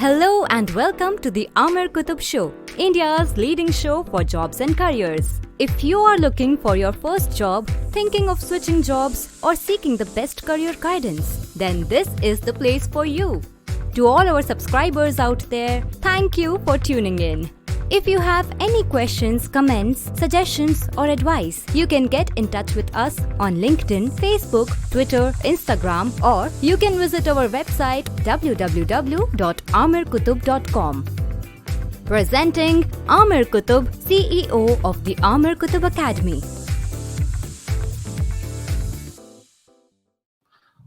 Hello and welcome to the Aamir Qutub Show, India's leading show for jobs and careers. If you are looking for your first job, thinking of switching jobs, or seeking the best career guidance, then this is the place for you. To all our subscribers out there, thank you for tuning in. If you have any questions, comments, suggestions, or advice, you can get in touch with us on LinkedIn, Facebook, Twitter, Instagram, or you can visit our website www.aamirqutub.com. Presenting Aamir Qutub, CEO of the Aamir Qutub Academy.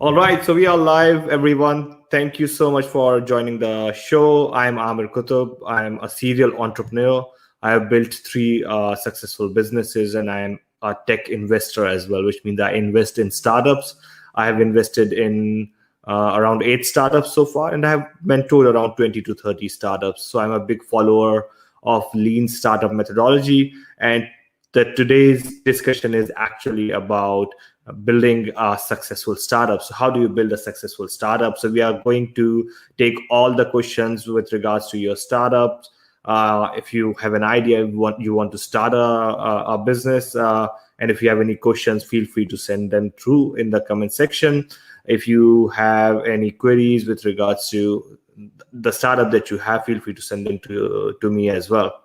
All right, so we are live, everyone. Thank you so much for joining the show. I'm Aamir Qutub. I'm a serial entrepreneur. I have built 3 successful businesses, and I am a tech investor as well, which means I invest in startups. I have invested in around 8 startups so far, and I have mentored around 20 to 30 startups. So I'm a big follower of lean startup methodology, and today's discussion is actually about building a successful startup. So how do you build a successful startup? So we are going to take all the questions with regards to your startups. If you have an idea, you want to start a business, and if you have any questions, feel free to send them through in the comment section. If you have any queries with regards to the startup that you have, feel free to send them to me as well.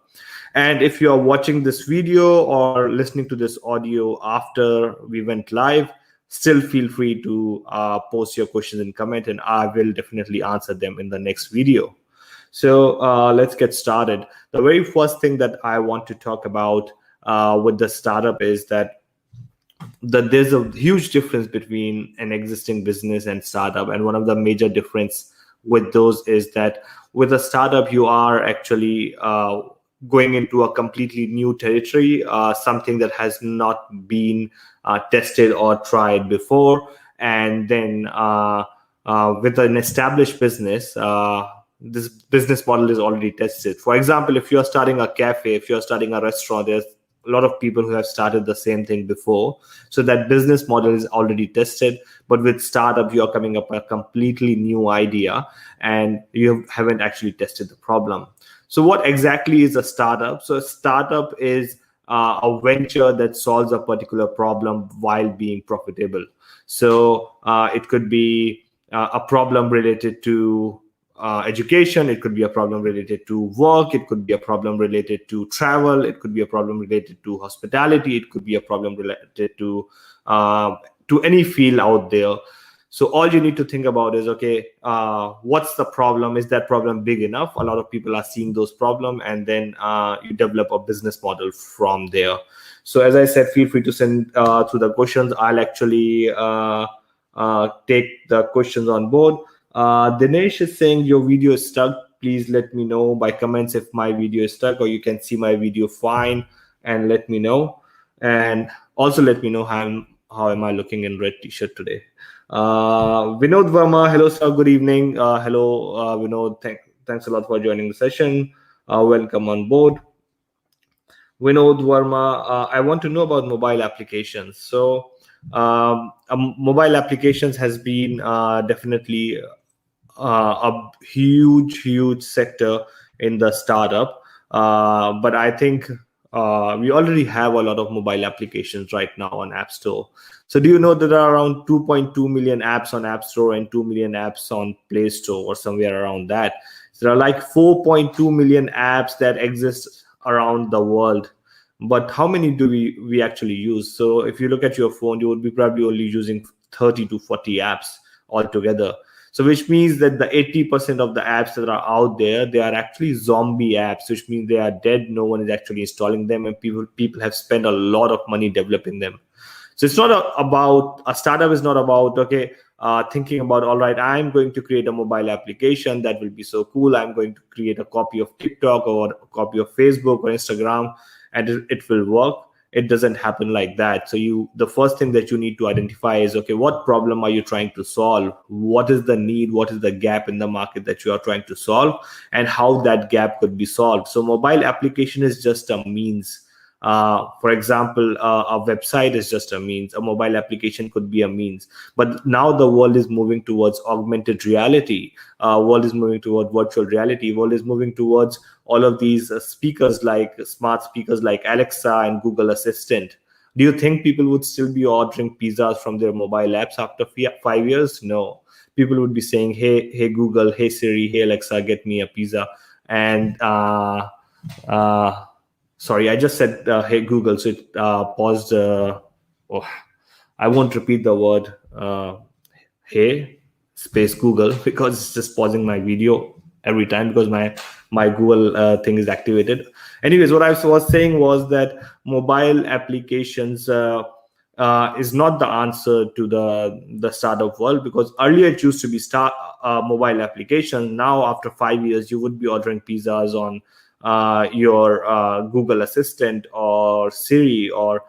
And if you are watching this video or listening to this audio after we went live, still feel free to post your questions in comment, and I will definitely answer them in the next video. So let's get started. The very first thing that I want to talk about with the startup is that there's a huge difference between an existing business and startup. And one of the major difference with those is that with a startup, you are actually going into a completely new territory, something that has not been tested or tried before. And then with an established business, this business model is already tested. For example, if you're starting a cafe, if you're starting a restaurant, there's a lot of people who have started the same thing before. So that business model is already tested. But with startup, you're coming up with a completely new idea, and you haven't actually tested the problem. So what exactly is a startup? So a startup is a venture that solves a particular problem while being profitable. So it could be a problem related to education. It could be a problem related to work. It could be a problem related to travel. It could be a problem related to hospitality. It could be a problem related to any field out there. So all you need to think about is, okay, what's the problem? Is that problem big enough? A lot of people are seeing those problems, and then you develop a business model from there. So as I said, feel free to send through the questions. I'll actually take the questions on board. Dinesh is saying your video is stuck. Please let me know by comments if my video is stuck, or you can see my video fine and let me know. And also let me know how am I looking in red t-shirt today. Vinod Verma, hello sir, good evening. Hello Vinod, thanks a lot for joining the session. Welcome on board. Vinod Verma, I want to know about mobile applications. So mobile applications has been definitely a huge sector in the startup, but I think we already have a lot of mobile applications right now on App Store. So do you know that there are around 2.2 million apps on App Store and 2 million apps on Play Store, or somewhere around that? So there are like 4.2 million apps that exist around the world. But how many do we actually use? So if you look at your phone, you would be probably only using 30 to 40 apps altogether. So which means that the 80% of the apps that are out there, they are actually zombie apps, which means they are dead. No one is actually installing them, and people have spent a lot of money developing them. So it's not about, a startup is not about, okay, thinking about, all right, I'm going to create a mobile application that will be so cool. I'm going to create a copy of TikTok or a copy of Facebook or Instagram, and it will work. It doesn't happen like that. So the first thing that you need to identify is, okay, what problem are you trying to solve? What is the need? What is the gap in the market that you are trying to solve, and how that gap could be solved? So mobile application is just a means. For example, a website is just a means. A mobile application could be a means. But now the world is moving towards augmented reality. World is moving toward virtual reality. World is moving towards all of these speakers, like smart speakers like Alexa and Google Assistant. Do you think people would still be ordering pizzas from their mobile apps after 5 years? No. People would be saying, hey Google, hey Siri, hey Alexa, get me a pizza. And sorry, I just said hey Google, so it paused. I won't repeat the word hey space Google because it's just pausing my video every time because my Google thing is activated. Anyways, what I was saying was that mobile applications is not the answer to the startup world, because earlier it used to be mobile application. Now after 5 years, you would be ordering pizzas on your Google Assistant or Siri or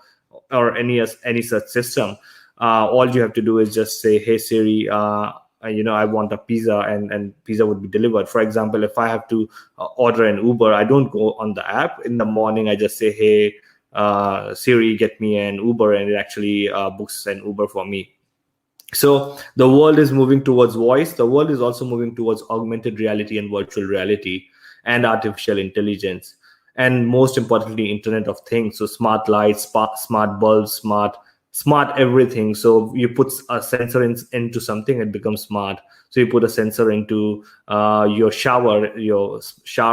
any such system. All you have to do is just say, hey Siri, I want a pizza, and pizza would be delivered. For example, if I have to order an Uber, I don't go on the app. In the morning, I just say, hey Siri, get me an Uber, and it actually books an Uber for me. So the world is moving towards voice. The world is also moving towards augmented reality and virtual reality and artificial intelligence, and most importantly, Internet of Things. So smart lights, smart bulbs, smart everything. So you put a sensor into something, it becomes smart. So you put a sensor into your shower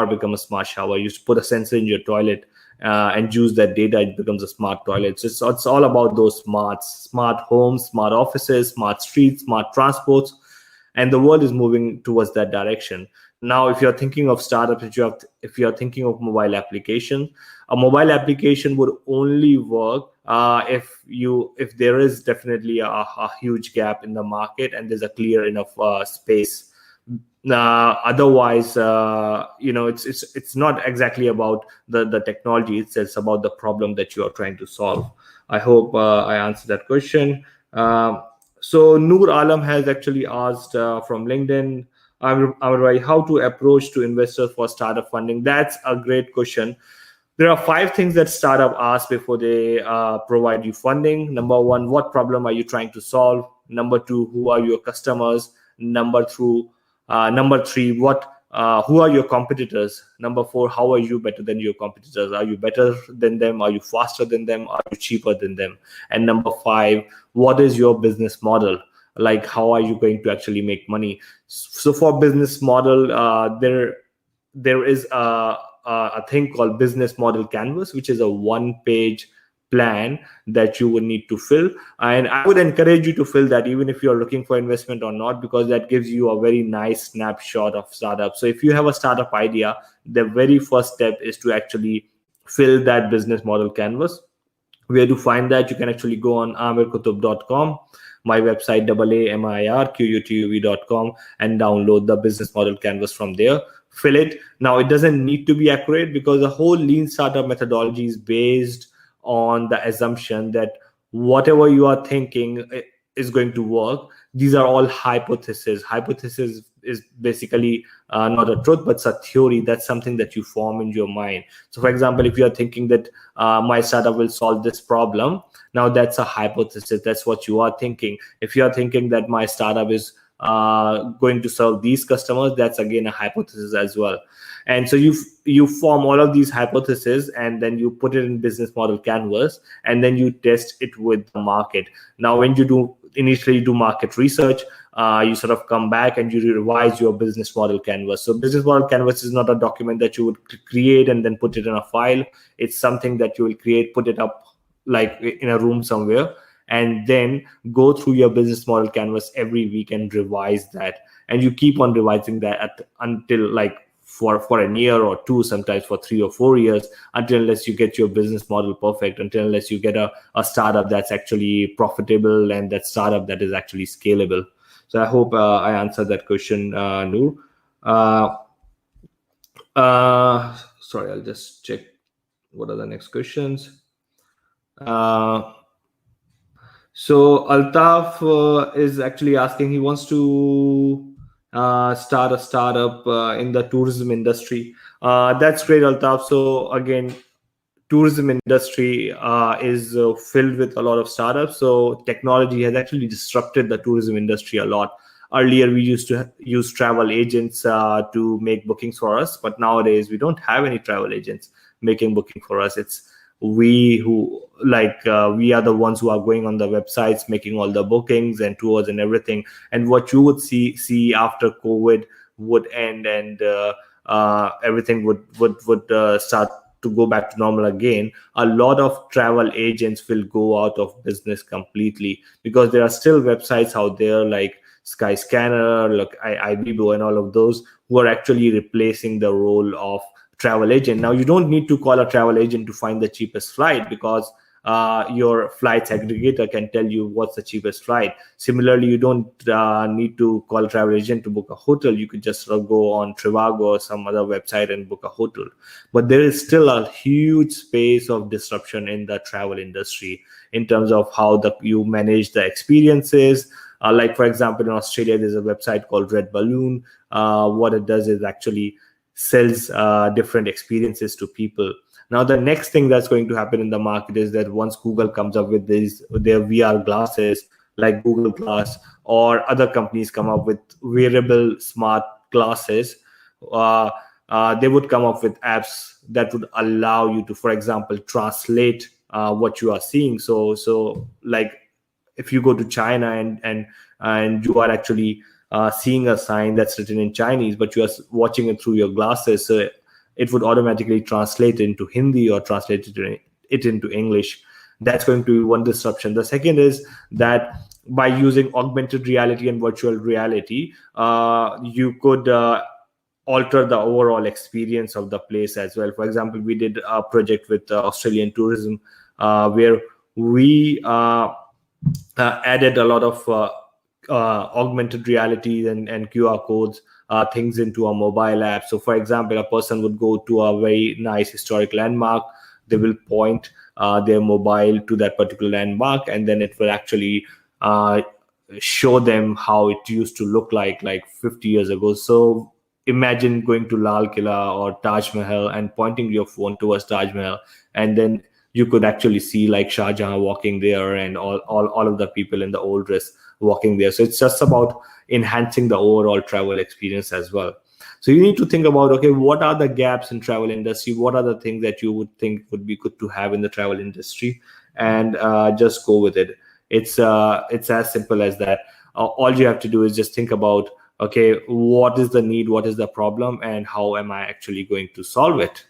becomes a smart shower. You put a sensor in your toilet and use that data, it becomes a smart toilet. So it's all about those smart homes, smart offices, smart streets, smart transports, and the world is moving towards that direction. Now, if you're thinking of startups, if you're thinking of mobile application, a mobile application would only work if there is definitely a huge gap in the market and there's a clear enough space. Otherwise, it's not exactly about the technology. It's about the problem that you are trying to solve. I hope I answered that question. So Noor Alam has actually asked from LinkedIn, how to approach to investors for startup funding? That's a great question. There are 5 things that startup ask before they provide you funding. Number 1, what problem are you trying to solve? Number 2, who are your customers? Number 3, who are your competitors? Number 4, how are you better than your competitors? Are you better than them? Are you faster than them? Are you cheaper than them? And number 5, what is your business model? Like, how are you going to actually make money? So for business model, there is a thing called business model canvas, which is a 1-page plan that you would need to fill. And I would encourage you to fill that even if you're looking for investment or not, because that gives you a very nice snapshot of startup. So if you have a startup idea, the very first step is to actually fill that business model canvas. Where to find that? You can actually go on aamirqutub.com, my website, aamirqutub.com, and download the business model canvas from there. Fill it. Now, it doesn't need to be accurate, because the whole lean startup methodology is based on the assumption that whatever you are thinking is going to work. These are all hypotheses. Hypothesis is basically not a truth, but it's a theory. That's something that you form in your mind. So for example, if you're thinking that my startup will solve this problem, now that's a hypothesis. That's what you are thinking. If you are thinking that my startup is going to serve these customers, that's again a hypothesis as well. And so you form all of these hypotheses, and then you put it in business model canvas, and then you test it with the market. Now, when you initially do market research, you sort of come back and you revise your business model canvas. So business model canvas is not a document that you would create and then put it in a file. It's something that you will create, put it up like in a room somewhere, and then go through your business model canvas every week and revise that. And you keep on revising that until like for a year or two, sometimes for 3 or 4 years, unless you get your business model perfect, unless you get a startup that's actually profitable and that startup that is actually scalable. So I hope I answered that question, Noor. Sorry, I'll just check what are the next questions. So Altaf is actually asking, he wants to start a startup in the tourism industry. That's great, Altaf. So again, tourism industry is filled with a lot of startups. So technology has actually disrupted the tourism industry a lot. Earlier, we used to use travel agents to make bookings for us, but nowadays we don't have any travel agents making booking for us. It's we who we are the ones who are going on the websites, making all the bookings and tours and everything. And what you would see after COVID would end, and everything would start to go back to normal again. A lot of travel agents will go out of business completely, because there are still websites out there like Skyscanner, like Ibibo, and all of those, who are actually replacing the role of travel agent. Now, you don't need to call a travel agent to find the cheapest flight, because your flights aggregator can tell you what's the cheapest flight. Similarly, you don't need to call a travel agent to book a hotel. You could just go on Trivago or some other website and book a hotel. But there is still a huge space of disruption in the travel industry in terms of how you manage the experiences. Like, for example, in Australia, there's a website called Red Balloon. What it does is actually sells different experiences to people. Now, the next thing that's going to happen in the market is that once Google comes up with their VR glasses, like Google Glass, or other companies come up with wearable smart glasses, they would come up with apps that would allow you to, for example, translate what you are seeing. So like, if you go to China and you are actually seeing a sign that's written in Chinese, but you are watching it through your glasses, so it would automatically translate into Hindi or translate it into English. That's going to be one disruption. The second is that by using augmented reality and virtual reality, you could alter the overall experience of the place as well. For example, we did a project with Australian tourism where we added a lot of augmented reality and QR codes, things into a mobile app. So, for example, a person would go to a very nice historic landmark. They will point their mobile to that particular landmark, and then it will actually show them how it used to look like 50 years ago. So imagine going to Lal Killa or Taj Mahal and pointing your phone towards Taj Mahal, and then you could actually see like Shah Jahan walking there, and all of the people in the old dress walking there. So it's just about enhancing the overall travel experience as well. So you need to think about, okay, what are the gaps in travel industry? What are the things that you would think would be good to have in the travel industry, and just go with it. It's as simple as that. All you have to do is just think about, okay, what is the need, what is the problem, and how am I actually going to solve it?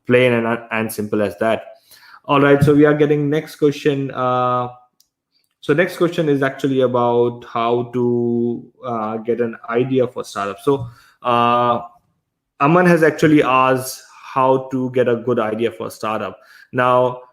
Plain and simple as that. All right, so we are getting next question. So next question is actually about how to get an idea for startup. So Aman has actually asked how to get a good idea for a startup. Now,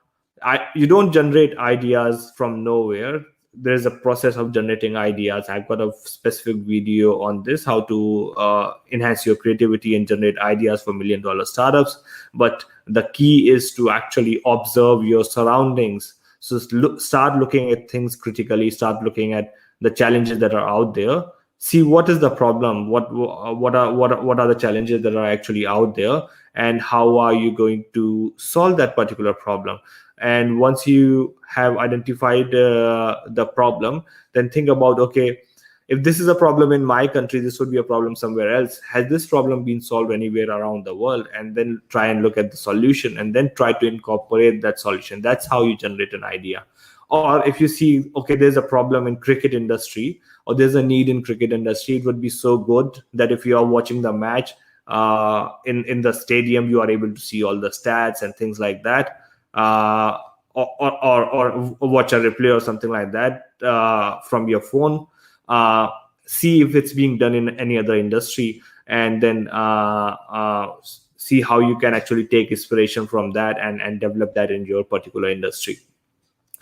you don't generate ideas from nowhere. There is a process of generating ideas. I've got a specific video on this, how to enhance your creativity and generate ideas for $1 million startups. But the key is to actually observe your surroundings. So start looking at things critically, start looking at the challenges that are out there. See what is the problem, what are the challenges that are actually out there, and how are you going to solve that particular problem. And once you have identified the problem, then think about, okay, if this is a problem in my country, this would be a problem somewhere else. Has this problem been solved anywhere around the world? And then try and look at the solution, and then try to incorporate that solution. That's how you generate an idea. Or if you see, okay, there's a problem in cricket industry, or there's a need in cricket industry, it would be so good that if you are watching the match in the stadium, you are able to see all the stats and things like that. Or watch a replay or something like that from your phone. See if it's being done in any other industry, and then see how you can actually take inspiration from that and develop that in your particular industry.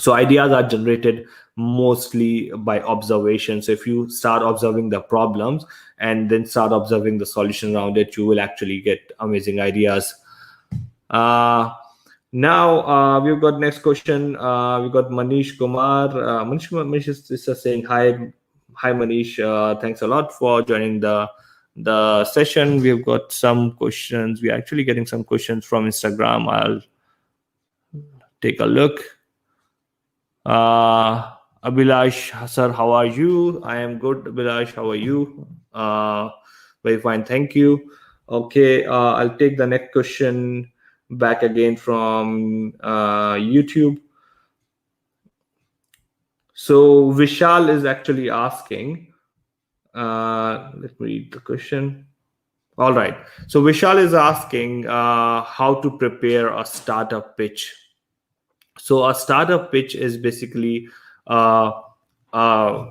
So ideas are generated mostly by observation. So if you start observing the problems and then start observing the solution around it, you will actually get amazing ideas. Now we've got next question. We've got Manish Kumar. Manish is just saying hi Manish. Thanks a lot for joining the session. We've got some questions. We're actually getting some questions from Instagram. take a look. Abhilash, sir, how are you? I am good. Abhilash, how are you? Very fine, thank you. Okay, I'll take the next question back again from YouTube. So Vishal is actually asking, let me read the question. All right. So Vishal is asking how to prepare a startup pitch. So a startup pitch is basically uh, uh,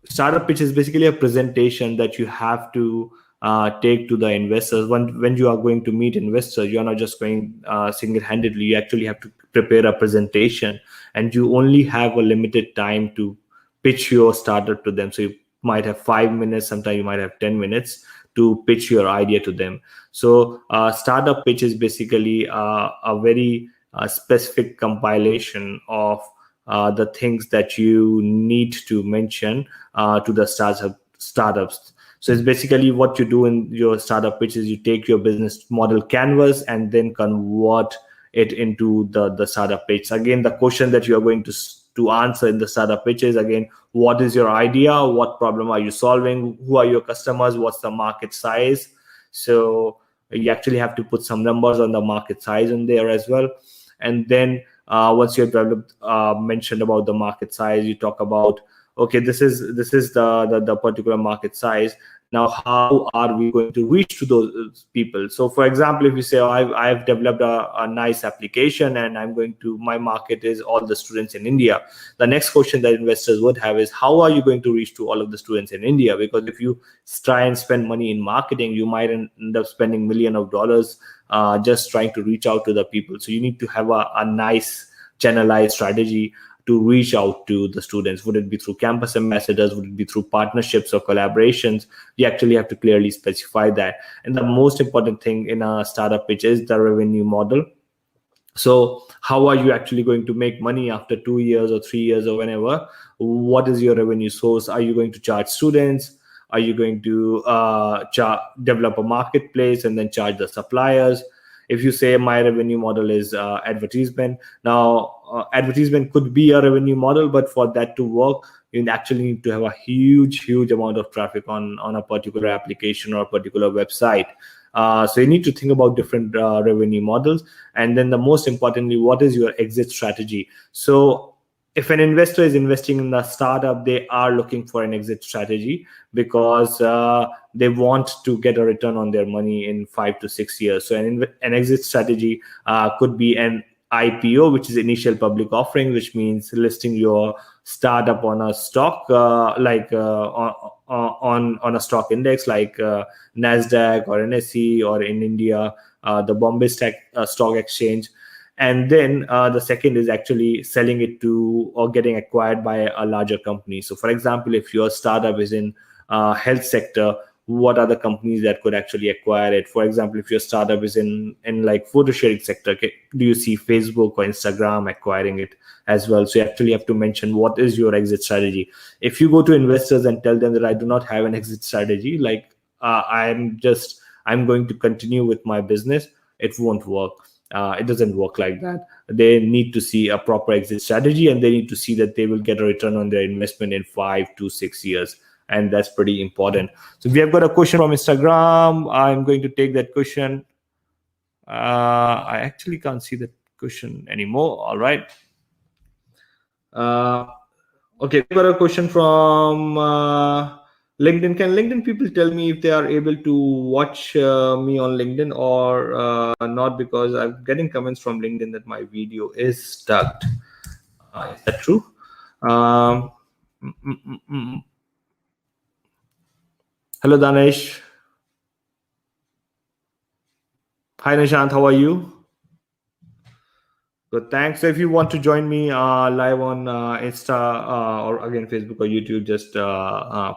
startup pitch is basically a presentation that you have to take to the investors. When you are going to meet investors, you are not just going single-handedly. You actually have to prepare a presentation, and you only have a limited time to pitch your startup to them. So you might have 5 minutes, sometimes you might have 10 minutes to pitch your idea to them. So startup pitch is basically a very specific compilation of the things that you need to mention to the startups. So it's basically what you do in your startup pitch is you take your business model canvas and then convert it into the startup pitch. Again, the question that you are going to answer in the startup pitch is, again, what is your idea? What problem are you solving? Who are your customers? What's the market size? So you actually have to put some numbers on the market size in there as well. And then once you have developed, mentioned about the market size, you talk about, okay, this is the particular market size. Now, how are we going to reach to those people? So, for example, if you say, oh, I've developed a nice application and my market is all the students in India. The next question that investors would have is, how are you going to reach to all of the students in India? Because if you try and spend money in marketing, you might end up spending millions of dollars just trying to reach out to the people. So you need to have a nice channelized strategy to reach out to the students. Would it be through campus ambassadors? Would it be through partnerships or collaborations? You actually have to clearly specify that. And the most important thing in a startup pitch is the revenue model. So how are you actually going to make money after 2 years or 3 years or whenever? What is your revenue source? Are you going to charge students? Are you going to develop a marketplace and then charge the suppliers? If you say my revenue model is advertisement, now advertisement could be a revenue model, but for that to work, you actually need to have a huge amount of traffic on a particular application or a particular website. So you need to think about different revenue models. And then the most importantly, what is your exit strategy? So if an investor is investing in the startup, they are looking for an exit strategy because they want to get a return on their money in 5 to 6 years. So an exit strategy could be an IPO, which is initial public offering, which means listing your startup on a stock on a stock index like Nasdaq or NSE, or in India the Bombay Stock Exchange. And then the second is actually selling it to or getting acquired by a larger company. So for example, if your startup is in health sector, what are the companies that could actually acquire it? For example, if your startup is in like photo sharing sector, do you see Facebook or Instagram acquiring it as well? So you actually have to mention what is your exit strategy. If you go to investors and tell them that I do not have an exit strategy, like I'm going to continue with my business, it won't work. It doesn't work like that. They need to see a proper exit strategy, and they need to see that they will get a return on their investment in 5 to 6 years. And that's pretty important. So we have got a question from Instagram. I'm going to take that question. I actually can't see that question anymore. All right. Okay, we got a question from LinkedIn. Can LinkedIn people tell me if they are able to watch me on LinkedIn or not? Because I'm getting comments from LinkedIn that my video is stuck. Is that true? Hello, Danesh. Hi, Nishant. How are you? Good, thanks. So if you want to join me live on Insta or again Facebook or YouTube, just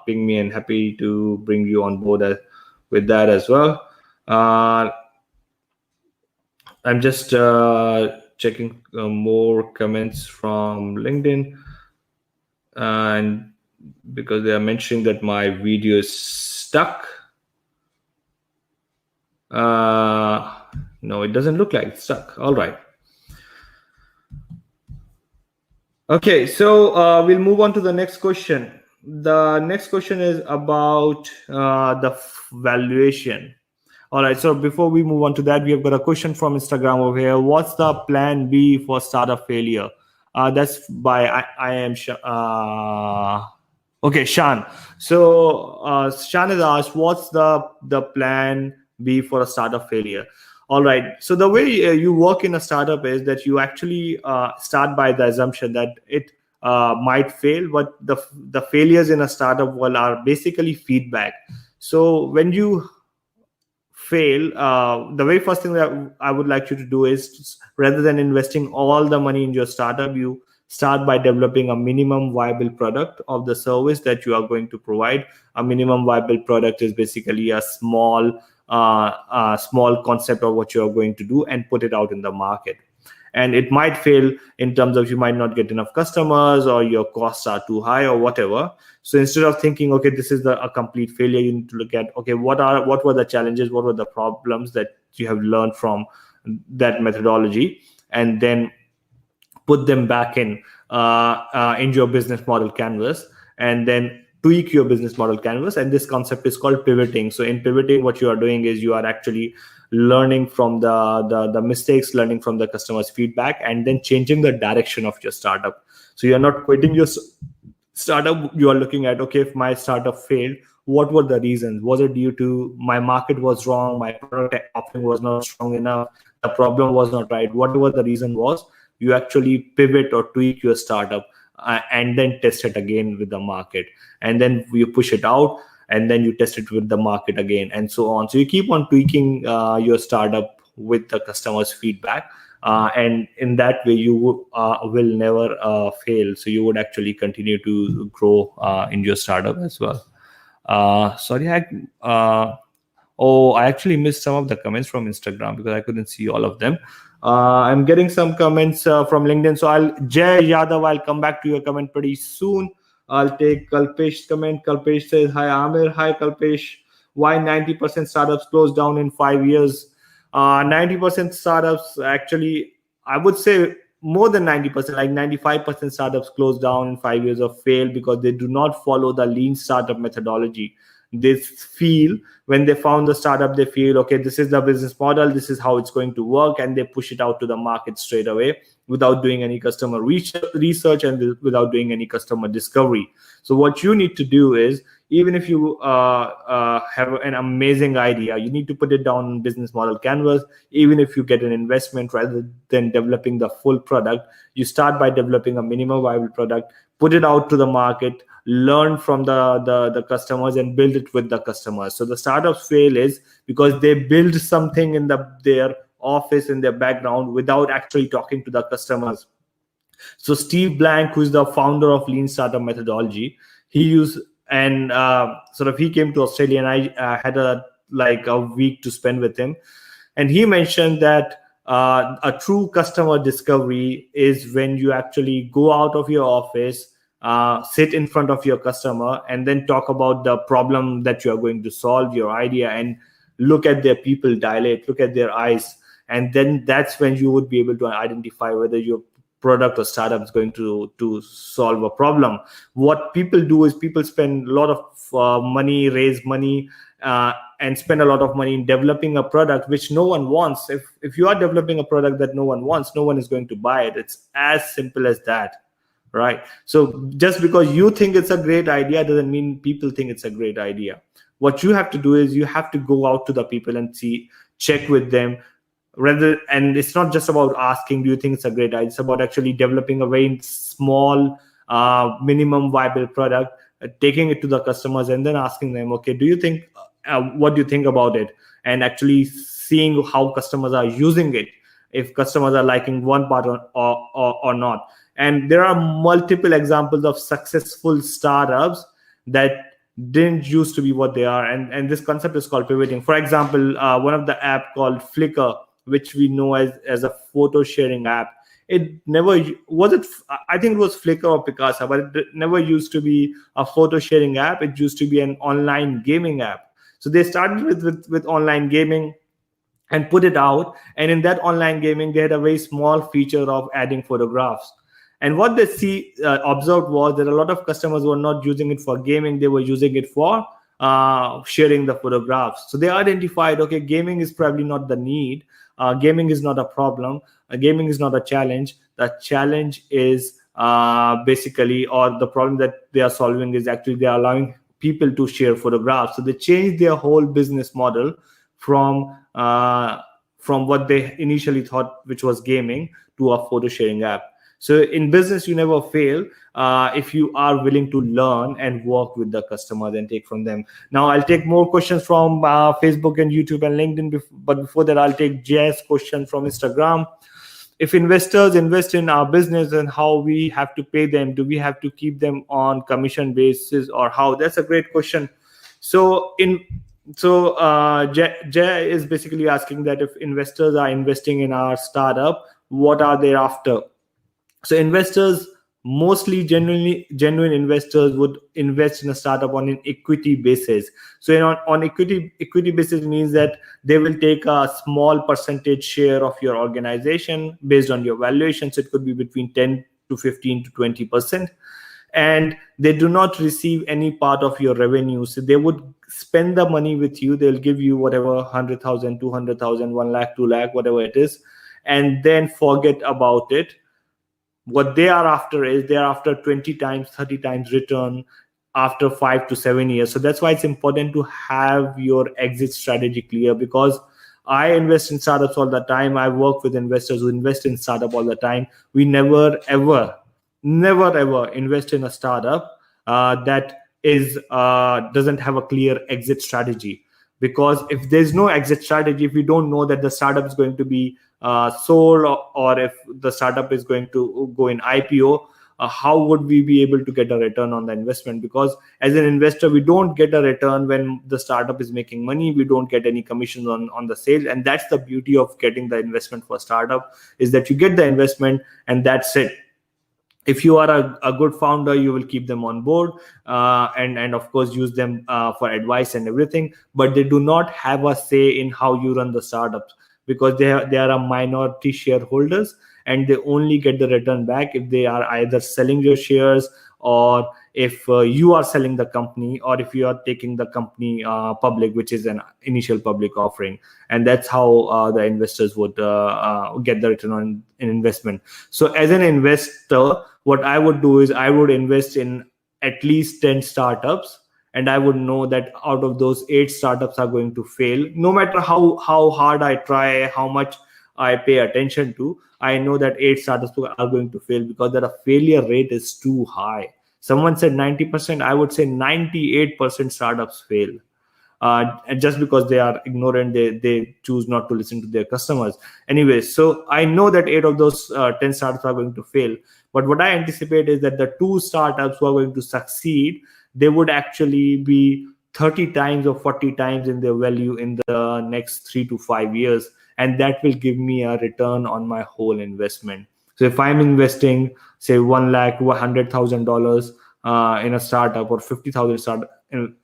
ping me, and happy to bring you on board with that as well. I'm just checking more comments from LinkedIn, and because they are mentioning that my video is stuck. No, it doesn't look like it's stuck. All right. Okay, so we'll move on to the next question. The next question is about valuation. All right, so before we move on to that, we have got a question from Instagram over here. What's the plan B for startup failure? That's by I am okay, Shan. So Shan has asked, what's the plan B for a startup failure? All right. So the way you work in a startup is that you actually start by the assumption that it might fail, but the failures in a startup world are basically feedback. So when you fail, the very first thing that I would like you to do is, rather than investing all the money in your startup, you start by developing a minimum viable product of the service that you are going to provide. A minimum viable product is basically a small concept of what you are going to do and put it out in the market. And it might fail in terms of you might not get enough customers, or your costs are too high, or whatever. So instead of thinking, okay, this is a complete failure, you need to look at, okay, what were the challenges, what were the problems that you have learned from that methodology, and then put them back in your business model canvas, and then tweak your business model canvas. And this concept is called pivoting. So in pivoting, what you are doing is you are actually learning from the mistakes, learning from the customer's feedback, and then changing the direction of your startup. So you're not quitting your startup. You are looking at, okay, if my startup failed, what were the reasons? Was it due to my market was wrong, my product offering was not strong enough, the problem was not right? Whatever the reason was, you actually pivot or tweak your startup, and then test it again with the market, and then you push it out, and then you test it with the market again, and so on. So you keep on tweaking your startup with the customer's feedback, and in that way you will never fail. So you would actually continue to grow in your startup as well. Sorry, I actually missed some of the comments from Instagram because I couldn't see all of them. I'm getting some comments from LinkedIn. So Jay Yadav, I'll come back to your comment pretty soon. I'll take Kalpesh's comment. Kalpesh says, hi, Aamir. Hi, Kalpesh. Why 90% startups close down in 5 years? 90% startups, actually, I would say more than 90%, like 95% startups close down in 5 years or fail because they do not follow the lean startup methodology. They feel, when they found the startup, they feel, okay, this is the business model, this is how it's going to work, and they push it out to the market straight away without doing any customer research and without doing any customer discovery. So what you need to do is, even if you have an amazing idea, you need to put it down on business model canvas. Even if you get an investment, rather than developing the full product, you start by developing a minimum viable product, put it out to the market, learn from the customers, and build it with the customers. So the startups fail is because they build something in their office, in their background, without actually talking to the customers. So Steve Blank, who's the founder of lean startup methodology, he used, and he came to Australia, and I had a week to spend with him, and he mentioned that a true customer discovery is when you actually go out of your office, sit in front of your customer, and then talk about the problem that you are going to solve, your idea, and look at their pupil dilate, look at their eyes, and then that's when you would be able to identify whether your product or startup is going to solve a problem. What people do is people spend a lot of money, raise money, and spend a lot of money in developing a product which no one wants. If you are developing a product that no one wants, no one is going to buy it. It's as simple as that. Right. So just because you think it's a great idea doesn't mean people think it's a great idea. What you have to do is you have to go out to the people and check with them. And it's not just about asking, do you think it's a great idea? It's about actually developing a very small minimum viable product, taking it to the customers, and then asking them, okay, do you think, what do you think about it? And actually seeing how customers are using it, if customers are liking one part or not. And there are multiple examples of successful startups that didn't used to be what they are. And this concept is called pivoting. For example, one of the app called Flickr, which we know as a photo sharing app, it never was it. I think it was Flickr or Picasa, but it never used to be a photo sharing app. It used to be an online gaming app. So they started with online gaming and put it out. And in that online gaming, they had a very small feature of adding photographs. And what they observed was that a lot of customers were not using it for gaming, they were using it for sharing the photographs. So they identified, okay, gaming is probably not the need, gaming is not a problem, gaming is not a challenge. The challenge is basically, or the problem that they are solving is actually they are allowing people to share photographs. So they changed their whole business model from what they initially thought, which was gaming, to a photo sharing app. So in business, you never fail if you are willing to learn and work with the customers and take from them. Now, I'll take more questions from Facebook and YouTube and LinkedIn, but before that, I'll take Jay's question from Instagram. If investors invest in our business, and how we have to pay them? Do we have to keep them on commission basis, or how? That's a great question. So Jay is basically asking that if investors are investing in our startup, what are they after? So investors, mostly genuine investors, would invest in a startup on an equity basis. So on equity basis means that they will take a small percentage share of your organization based on your valuation. So it could be between 10 to 15 to 20%. And they do not receive any part of your revenue. So they would spend the money with you. They'll give you whatever, 100,000, 200,000, 1 lakh, 2 lakh, whatever it is, and then forget about it. What they are after is they're after 20 times, 30 times return after 5 to 7 years. So that's why it's important to have your exit strategy clear, because I invest in startups all the time. I work with investors who invest in startup all the time. We never ever invest in a startup that doesn't have a clear exit strategy. Because if there's no exit strategy, if we don't know that the startup is going to be sold, or if the startup is going to go in IPO, how would we be able to get a return on the investment? Because as an investor, we don't get a return when the startup is making money. We don't get any commissions on the sale. And that's the beauty of getting the investment for startup, is that you get the investment and that's it. If you are a good founder, you will keep them on board and of course use them for advice and everything, but they do not have a say in how you run the startups, because they are a minority shareholders, and they only get the return back if they are either selling your shares, or if you are selling the company, or if you are taking the company public, which is an initial public offering. And that's how the investors would get the return on an investment. So as an investor, what I would do is I would invest in at least 10 startups, and I would know that out of those 8 startups are going to fail. No matter how hard I try, how much I pay attention to, I know that 8 startups are going to fail, because the failure rate is too high. Someone said 90%, I would say 98% startups fail. And just because they are ignorant, they choose not to listen to their customers. Anyway, so I know that 8 of those 10 startups are going to fail. But what I anticipate is that the 2 startups who are going to succeed, they would actually be 30 times or 40 times in their value in the next 3 to 5 years. And that will give me a return on my whole investment. So if I'm investing, say, $100,000 in a startup, or 50,000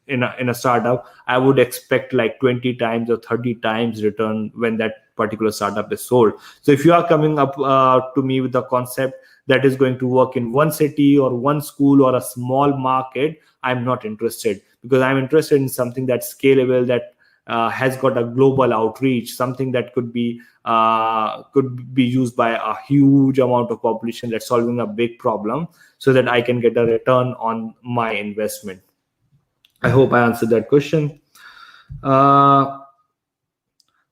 in a startup, I would expect like 20 times or 30 times return when that particular startup is sold. So if you are coming up to me with the concept that is going to work in one city or one school or a small market, I'm not interested, because I'm interested in something that's scalable, that has got a global outreach, something that could be used by a huge amount of population, that's solving a big problem, so that I can get a return on my investment. I hope I answered that question. Rakesh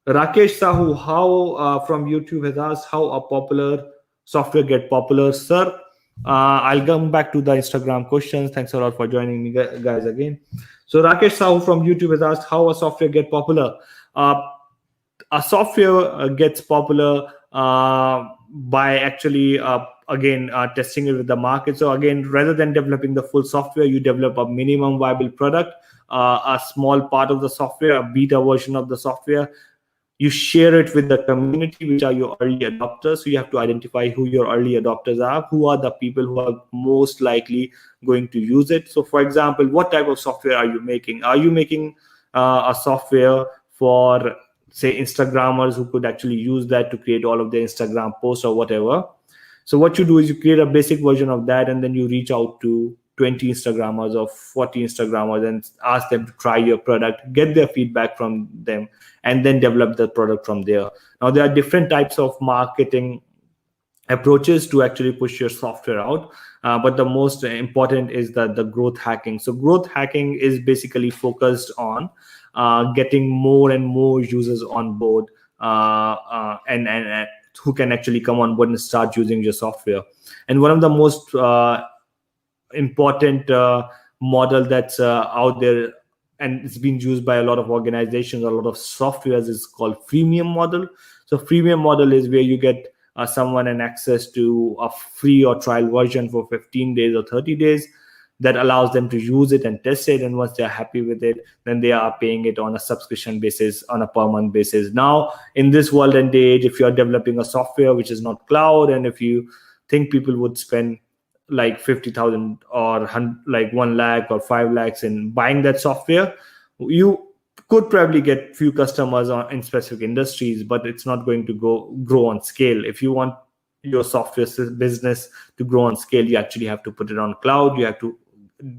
Sahu, how from YouTube has asked how a popular software get popular. Sir, I'll come back to the Instagram questions. Thanks a lot for joining me, guys, again. So Rakesh Sahu from YouTube has asked how a software get popular. A software gets popular by actually testing it with the market. So again, rather than developing the full software, you develop a minimum viable product, a small part of the software, a beta version of the software. You share it with the community, which are your early adopters. So you have to identify who your early adopters are, who are the people who are most likely going to use it. So for example, what type of software are you making? Are you making a software for, say, Instagrammers who could actually use that to create all of their Instagram posts or whatever? So what you do is you create a basic version of that, and then you reach out to 20 Instagrammers or 40 Instagrammers and ask them to try your product, get their feedback from them, and then develop the product from there. Now, there are different types of marketing approaches to actually push your software out. But the most important is the growth hacking. So growth hacking is basically focused on getting more and more users on board, and who can actually come on board and start using your software. And one of the most important model that's out there, and it's been used by a lot of organizations, a lot of softwares, is called freemium model. So freemium model is where you get someone an access to a free or trial version for 15 days or 30 days that allows them to use it and test it, and once they're happy with it, then they are paying it on a subscription basis, on a per month basis. Now, in this world and age, if you're developing a software which is not cloud, and if you think people would spend like 50,000 or like 1 lakh or 5 lakhs in buying that software, you could probably get few customers in specific industries, but it's not going to grow on scale. If you want your software business to grow on scale, you actually have to put it on cloud. You have to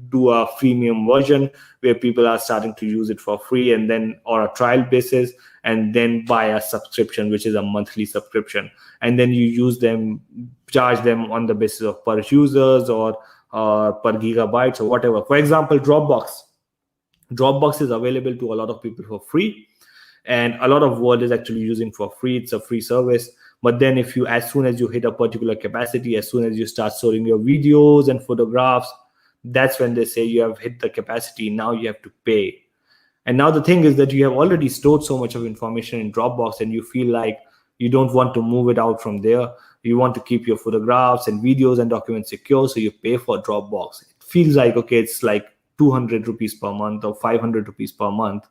do a freemium version where people are starting to use it for free, and then, or a trial basis, and then buy a subscription, which is a monthly subscription, and then you use them, charge them on the basis of per users or per gigabytes or whatever. For example, Dropbox is available to a lot of people for free, and a lot of world is actually using for free. It's a free service. But then if you, as soon as you hit a particular capacity, as soon as you start storing your videos and photographs, that's when they say you have hit the capacity. Now you have to pay. And now the thing is that you have already stored so much of information in Dropbox, and you feel like you don't want to move it out from there. You want to keep your photographs and videos and documents secure, so you pay for Dropbox. It feels like, okay, it's like 200 rupees per month or 500 rupees per month.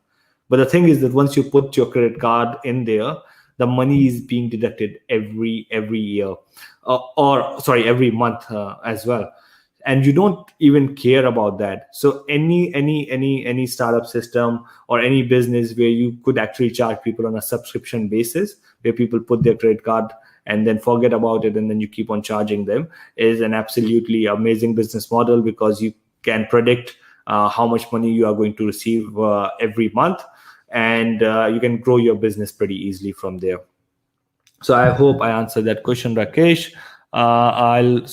But the thing is that once you put your credit card in there, the money is being deducted every year, every month as well. And you don't even care about that. So any startup system or any business where you could actually charge people on a subscription basis, where people put their credit card and then forget about it, and then you keep on charging them, is an absolutely amazing business model, because you can predict how much money you are going to receive every month, and you can grow your business pretty easily from there. So I hope I answered that question, Rakesh. I'll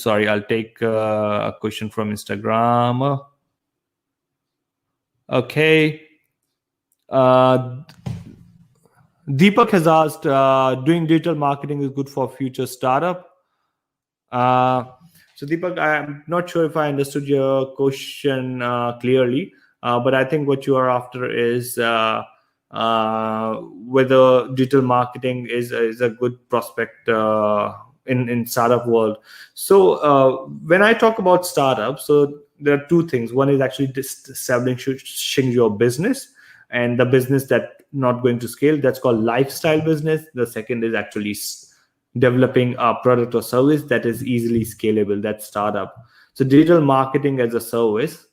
take a question from Instagram. Okay. Deepak has asked, doing digital marketing is good for future startup. So Deepak, I'm not sure if I understood your question clearly, but I think what you are after is whether digital marketing is a good prospect in startup world. So when I talk about startups, so there are two things. One is actually establishing your business, and the business that not going to scale, that's called lifestyle business. The second is actually developing a product or service that is easily scalable, that's startup. So digital marketing as a service,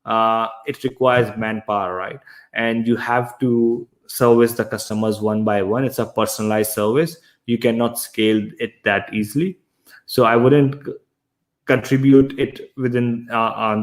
it requires manpower, right? And you have to service the customers one by one. It's a personalized service. You cannot scale it that easily. So I wouldn't contribute it within I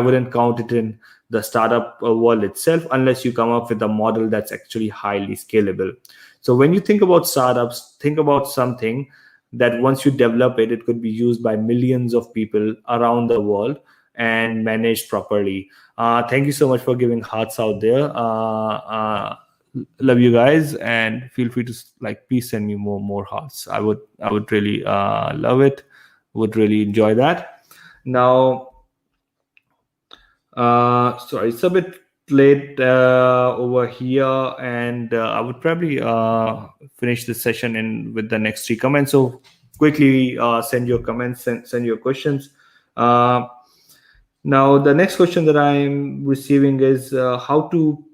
wouldn't count it in the startup world itself, unless you come up with a model that's actually highly scalable. So when you think about startups, think about something that once you develop it, it could be used by millions of people around the world and managed properly. Thank you so much for giving hearts out there. Love you guys, and feel free to please send me more hearts. I would really love it. Would really enjoy that. Now, sorry, it's a bit late over here, and I would probably finish this session with the next 3 comments. So quickly send your comments, send your questions. Now, the next question that I'm receiving is how to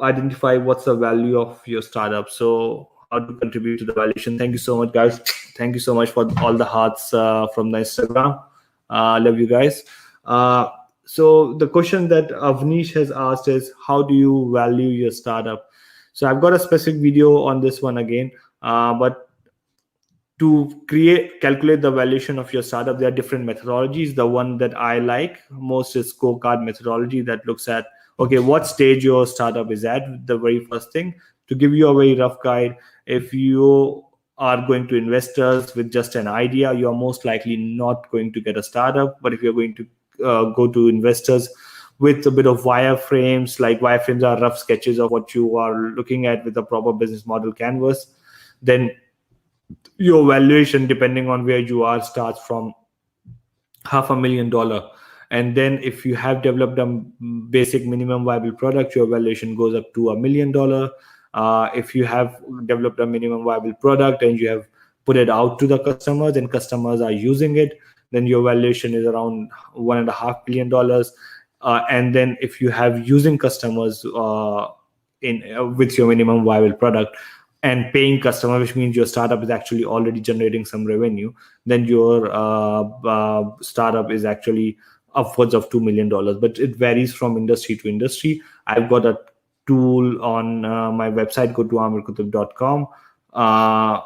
identify what's the value of your startup. So how to contribute to the valuation. Thank you so much, guys. Thank you so much for all the hearts from the Instagram. Love you guys. So the question that Avnish has asked is, how do you value your startup? So I've got a specific video on this one again, but to calculate the valuation of your startup, there are different methodologies. The one that I like most is scorecard methodology, that looks at, okay, what stage your startup is at. The very first thing, to give you a very rough guide, if you are going to investors with just an idea, you are most likely not going to get a startup. But if you're going to go to investors with a bit of wireframes, like wireframes are rough sketches of what you are looking at with a proper business model canvas, then your valuation, depending on where you are, starts from $500,000. And then if you have developed a basic minimum viable product, your valuation goes up to $1 million. If you have developed a minimum viable product and you have put it out to the customers and customers are using it, then your valuation is around $1.5 million. And then if you have using customers with your minimum viable product and paying customer, which means your startup is actually already generating some revenue, then your startup is actually upwards of $2 million. But it varies from industry to industry. I've got a tool on my website. Go to aamirqutub.com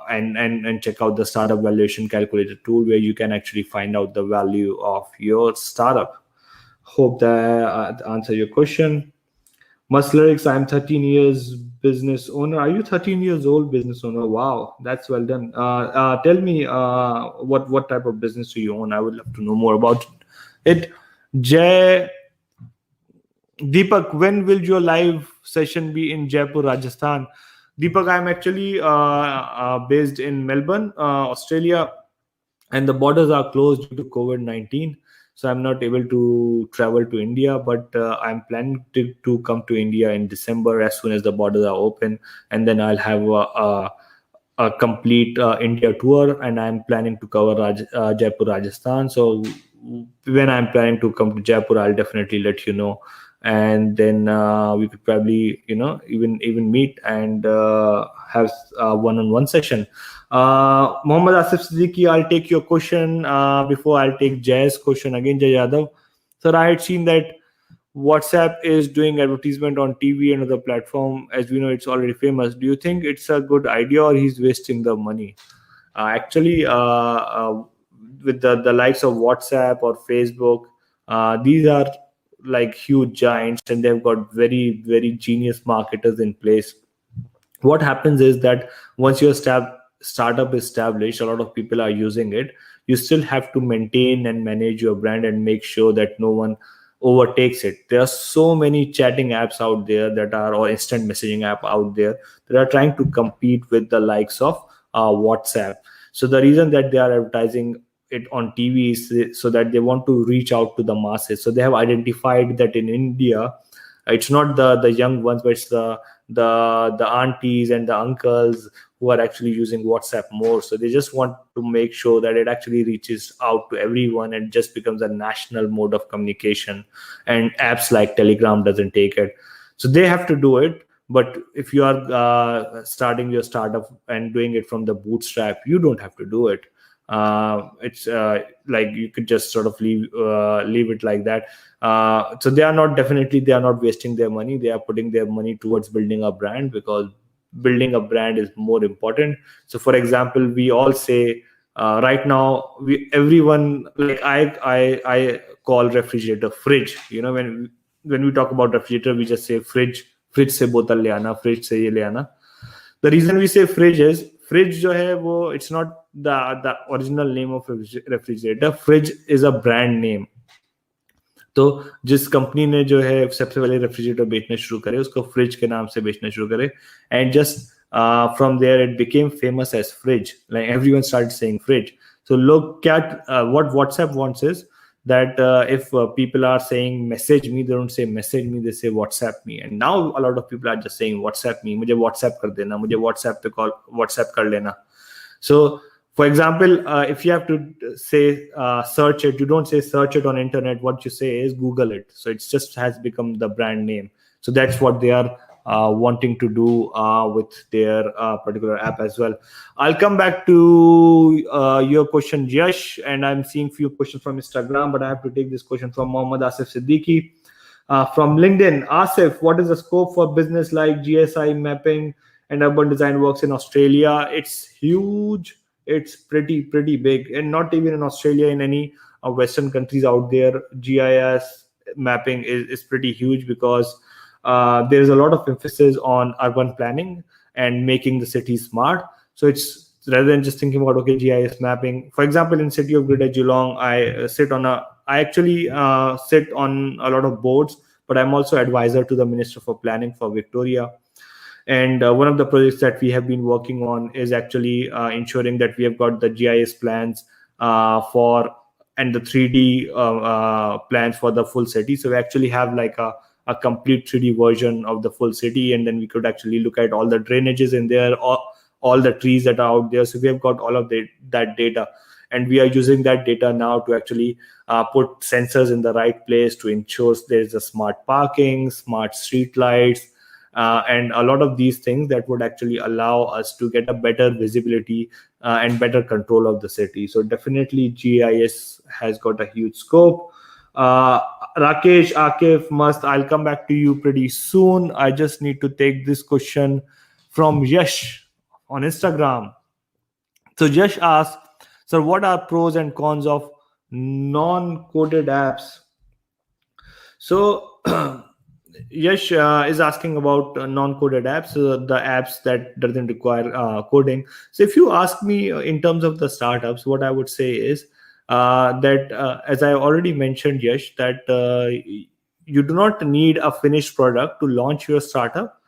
and check out the startup valuation calculator tool, where you can actually find out the value of your startup. Hope that answer your question. Muslyrics, I'm 13 years business owner. Are you 13 years old business owner? Wow, that's well done. Tell me, what type of business do you own? I would love to know more about it. Jay, Deepak, when will your live session be in Jaipur, Rajasthan? Deepak, I'm actually based in Melbourne, Australia, and the borders are closed due to COVID-19. So I'm not able to travel to India, but I'm planning to come to India in December as soon as the borders are open, and then I'll have a complete India tour, and I'm planning to cover Jaipur, Rajasthan. So when I'm planning to come to Jaipur, I'll definitely let you know, and then we could probably even meet and have a one-on-one session. Mohammad Asif Siddiqui, I'll take your question before I'll take Jay's question again. Jay Yadav, sir, I had seen that WhatsApp is doing advertisement on TV and other platform. As we know, it's already famous. Do you think it's a good idea, or he's wasting the money? Actually, with the likes of WhatsApp or Facebook, these are like huge giants, and they've got very, very genius marketers in place. What happens is that once your startup is established, a lot of people are using it. You still have to maintain and manage your brand and make sure that no one overtakes it. There are so many chatting apps out there or instant messaging app out there that are trying to compete with the likes of WhatsApp. So the reason that they are advertising it on TV is so that they want to reach out to the masses. So they have identified that in India, it's not the young ones, but it's the aunties and the uncles who are actually using WhatsApp more. So they just want to make sure that it actually reaches out to everyone and just becomes a national mode of communication. And apps like Telegram doesn't take it. So they have to do it. But if you are starting your startup and doing it from the bootstrap, you don't have to do it. It's like you could just sort of leave it like that. So they are not wasting their money. They are putting their money towards building a brand, because building a brand is more important. So for example, we all say right now, everyone, like I call refrigerator fridge. When we talk about refrigerator, we just say fridge se bottle le aana, fridge se ye le aana. The reason we say fridge is, fridge jo hai wo, it's not the original name of refrigerator. Fridge is a brand name. तो जिस company ने जो है सबसे पहले refrigerator बेचना शुरू करे, उसको फ्रिज के नाम से बेचना शुरू करे, and just from there it became famous as fridge. Like everyone started saying fridge. So look at what WhatsApp wants is that if people are saying message me, they don't say message me, they say WhatsApp me. And now a lot of people are just saying WhatsApp me. मुझे WhatsApp कर देना, मुझे WhatsApp पे call WhatsApp कर लेना. So for example, if you have to say search it, you don't say search it on internet. What you say is Google it. So it just has become the brand name. So that's what they are wanting to do with their particular app as well. I'll come back to your question, Yash, and I'm seeing few questions from Instagram, but I have to take this question from Mohammad Asif Siddiqui from LinkedIn. Asif, what is the scope for business like GSI mapping and urban design works in Australia? It's huge. it's pretty big. And not even in Australia, in any Western countries out there, GIS mapping is pretty huge, because there's a lot of emphasis on urban planning and making the city smart. So it's rather than just thinking about, okay, GIS mapping. For example, in city of Greater Geelong, I actually sit on a lot of boards, but I'm also advisor to the Minister for Planning for Victoria. And one of the projects that we have been working on is actually ensuring that we have got the GIS plans for and the 3D plans for the full city. So we actually have like a complete 3D version of the full city, and then we could actually look at all the drainages in there, all the trees that are out there. So we have got all of that data, and we are using that data now to actually put sensors in the right place to ensure there's a smart parking, smart street lights, and a lot of these things that would actually allow us to get a better visibility and better control of the city. So definitely GIS has got a huge scope. Rakesh, Akif, I'll come back to you pretty soon. I just need to take this question from Yash on Instagram. So Yash asks, sir, what are pros and cons of non-coded apps? So Yash is asking about non-coded apps, the apps that doesn't require coding. So if you ask me in terms of the startups, what I would say is that, as I already mentioned, Yash, that you do not need a finished product to launch your startup,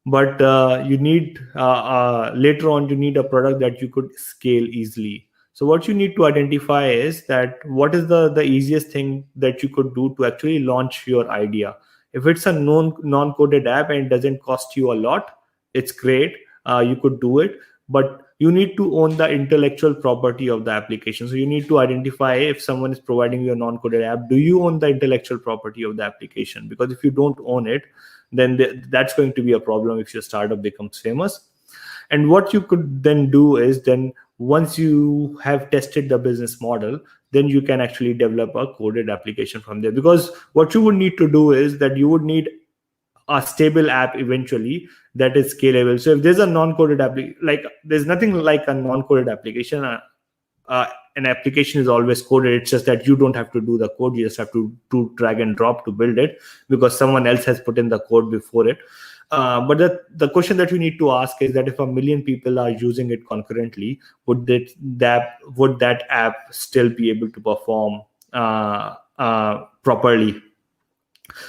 but you need later on, you need a product that you could scale easily. So what you need to identify is that what is the easiest thing that you could do to actually launch your idea. If it's a non-coded app and it doesn't cost you a lot, it's great. You could do it, but you need to own the intellectual property of the application. So you need to identify, if someone is providing you a non-coded app, do you own the intellectual property of the application? Because if you don't own it, then that's going to be a problem if your startup becomes famous. And what you could then do is, then once you have tested the business model, then you can actually develop a coded application from there. Because what you would need to do is that you would need a stable app eventually that is scalable. So if there's a non-coded there's nothing like a non-coded application. An application is always coded. It's just that you don't have to do the code. You just have to drag and drop to build it, because someone else has put in the code before it. But the question that you need to ask is that if 1 million people are using it concurrently, would that app still be able to perform properly?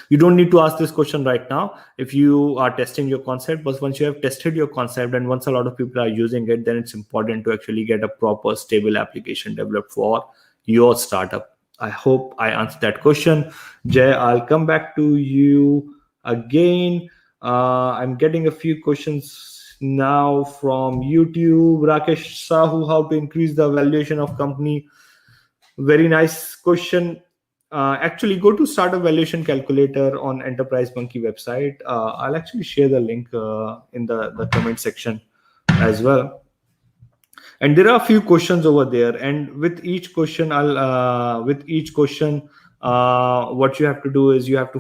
You don't need to ask this question right now if you are testing your concept, but once you have tested your concept and once a lot of people are using it, then it's important to actually get a proper stable application developed for your startup. I hope I answered that question. Jay, I'll come back to you again. I'm getting a few questions now from YouTube. Rakesh Sahu, how to increase the valuation of company? Very nice question. Actually, go to Startup Valuation Calculator on Enterprise Monkey website. I'll actually share the link in the comment section as well. And there are a few questions over there, and with each question, what you have to do is you have to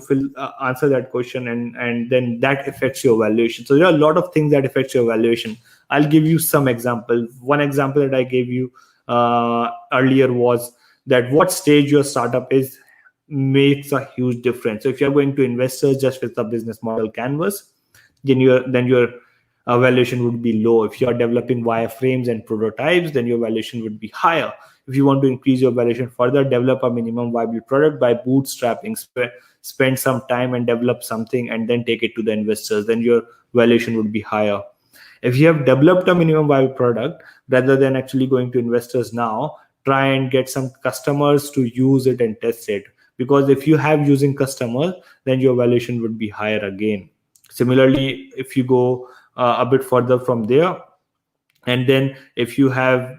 answer that question, and then that affects your valuation. So there are a lot of things that affects your valuation. I'll give you some example. One example that I gave you earlier was that what stage your startup is makes a huge difference. So if you're going to investors just with the business model canvas, then your valuation would be low. If you are developing wireframes and prototypes, then your valuation would be higher. If you want to increase your valuation further, develop a minimum viable product by bootstrapping, spend some time and develop something and then take it to the investors, then your valuation would be higher. If you have developed a minimum viable product, rather than actually going to investors now, try and get some customers to use it and test it. Because if you have using customers, then your valuation would be higher again. Similarly, if you go a bit further from there, and then if you have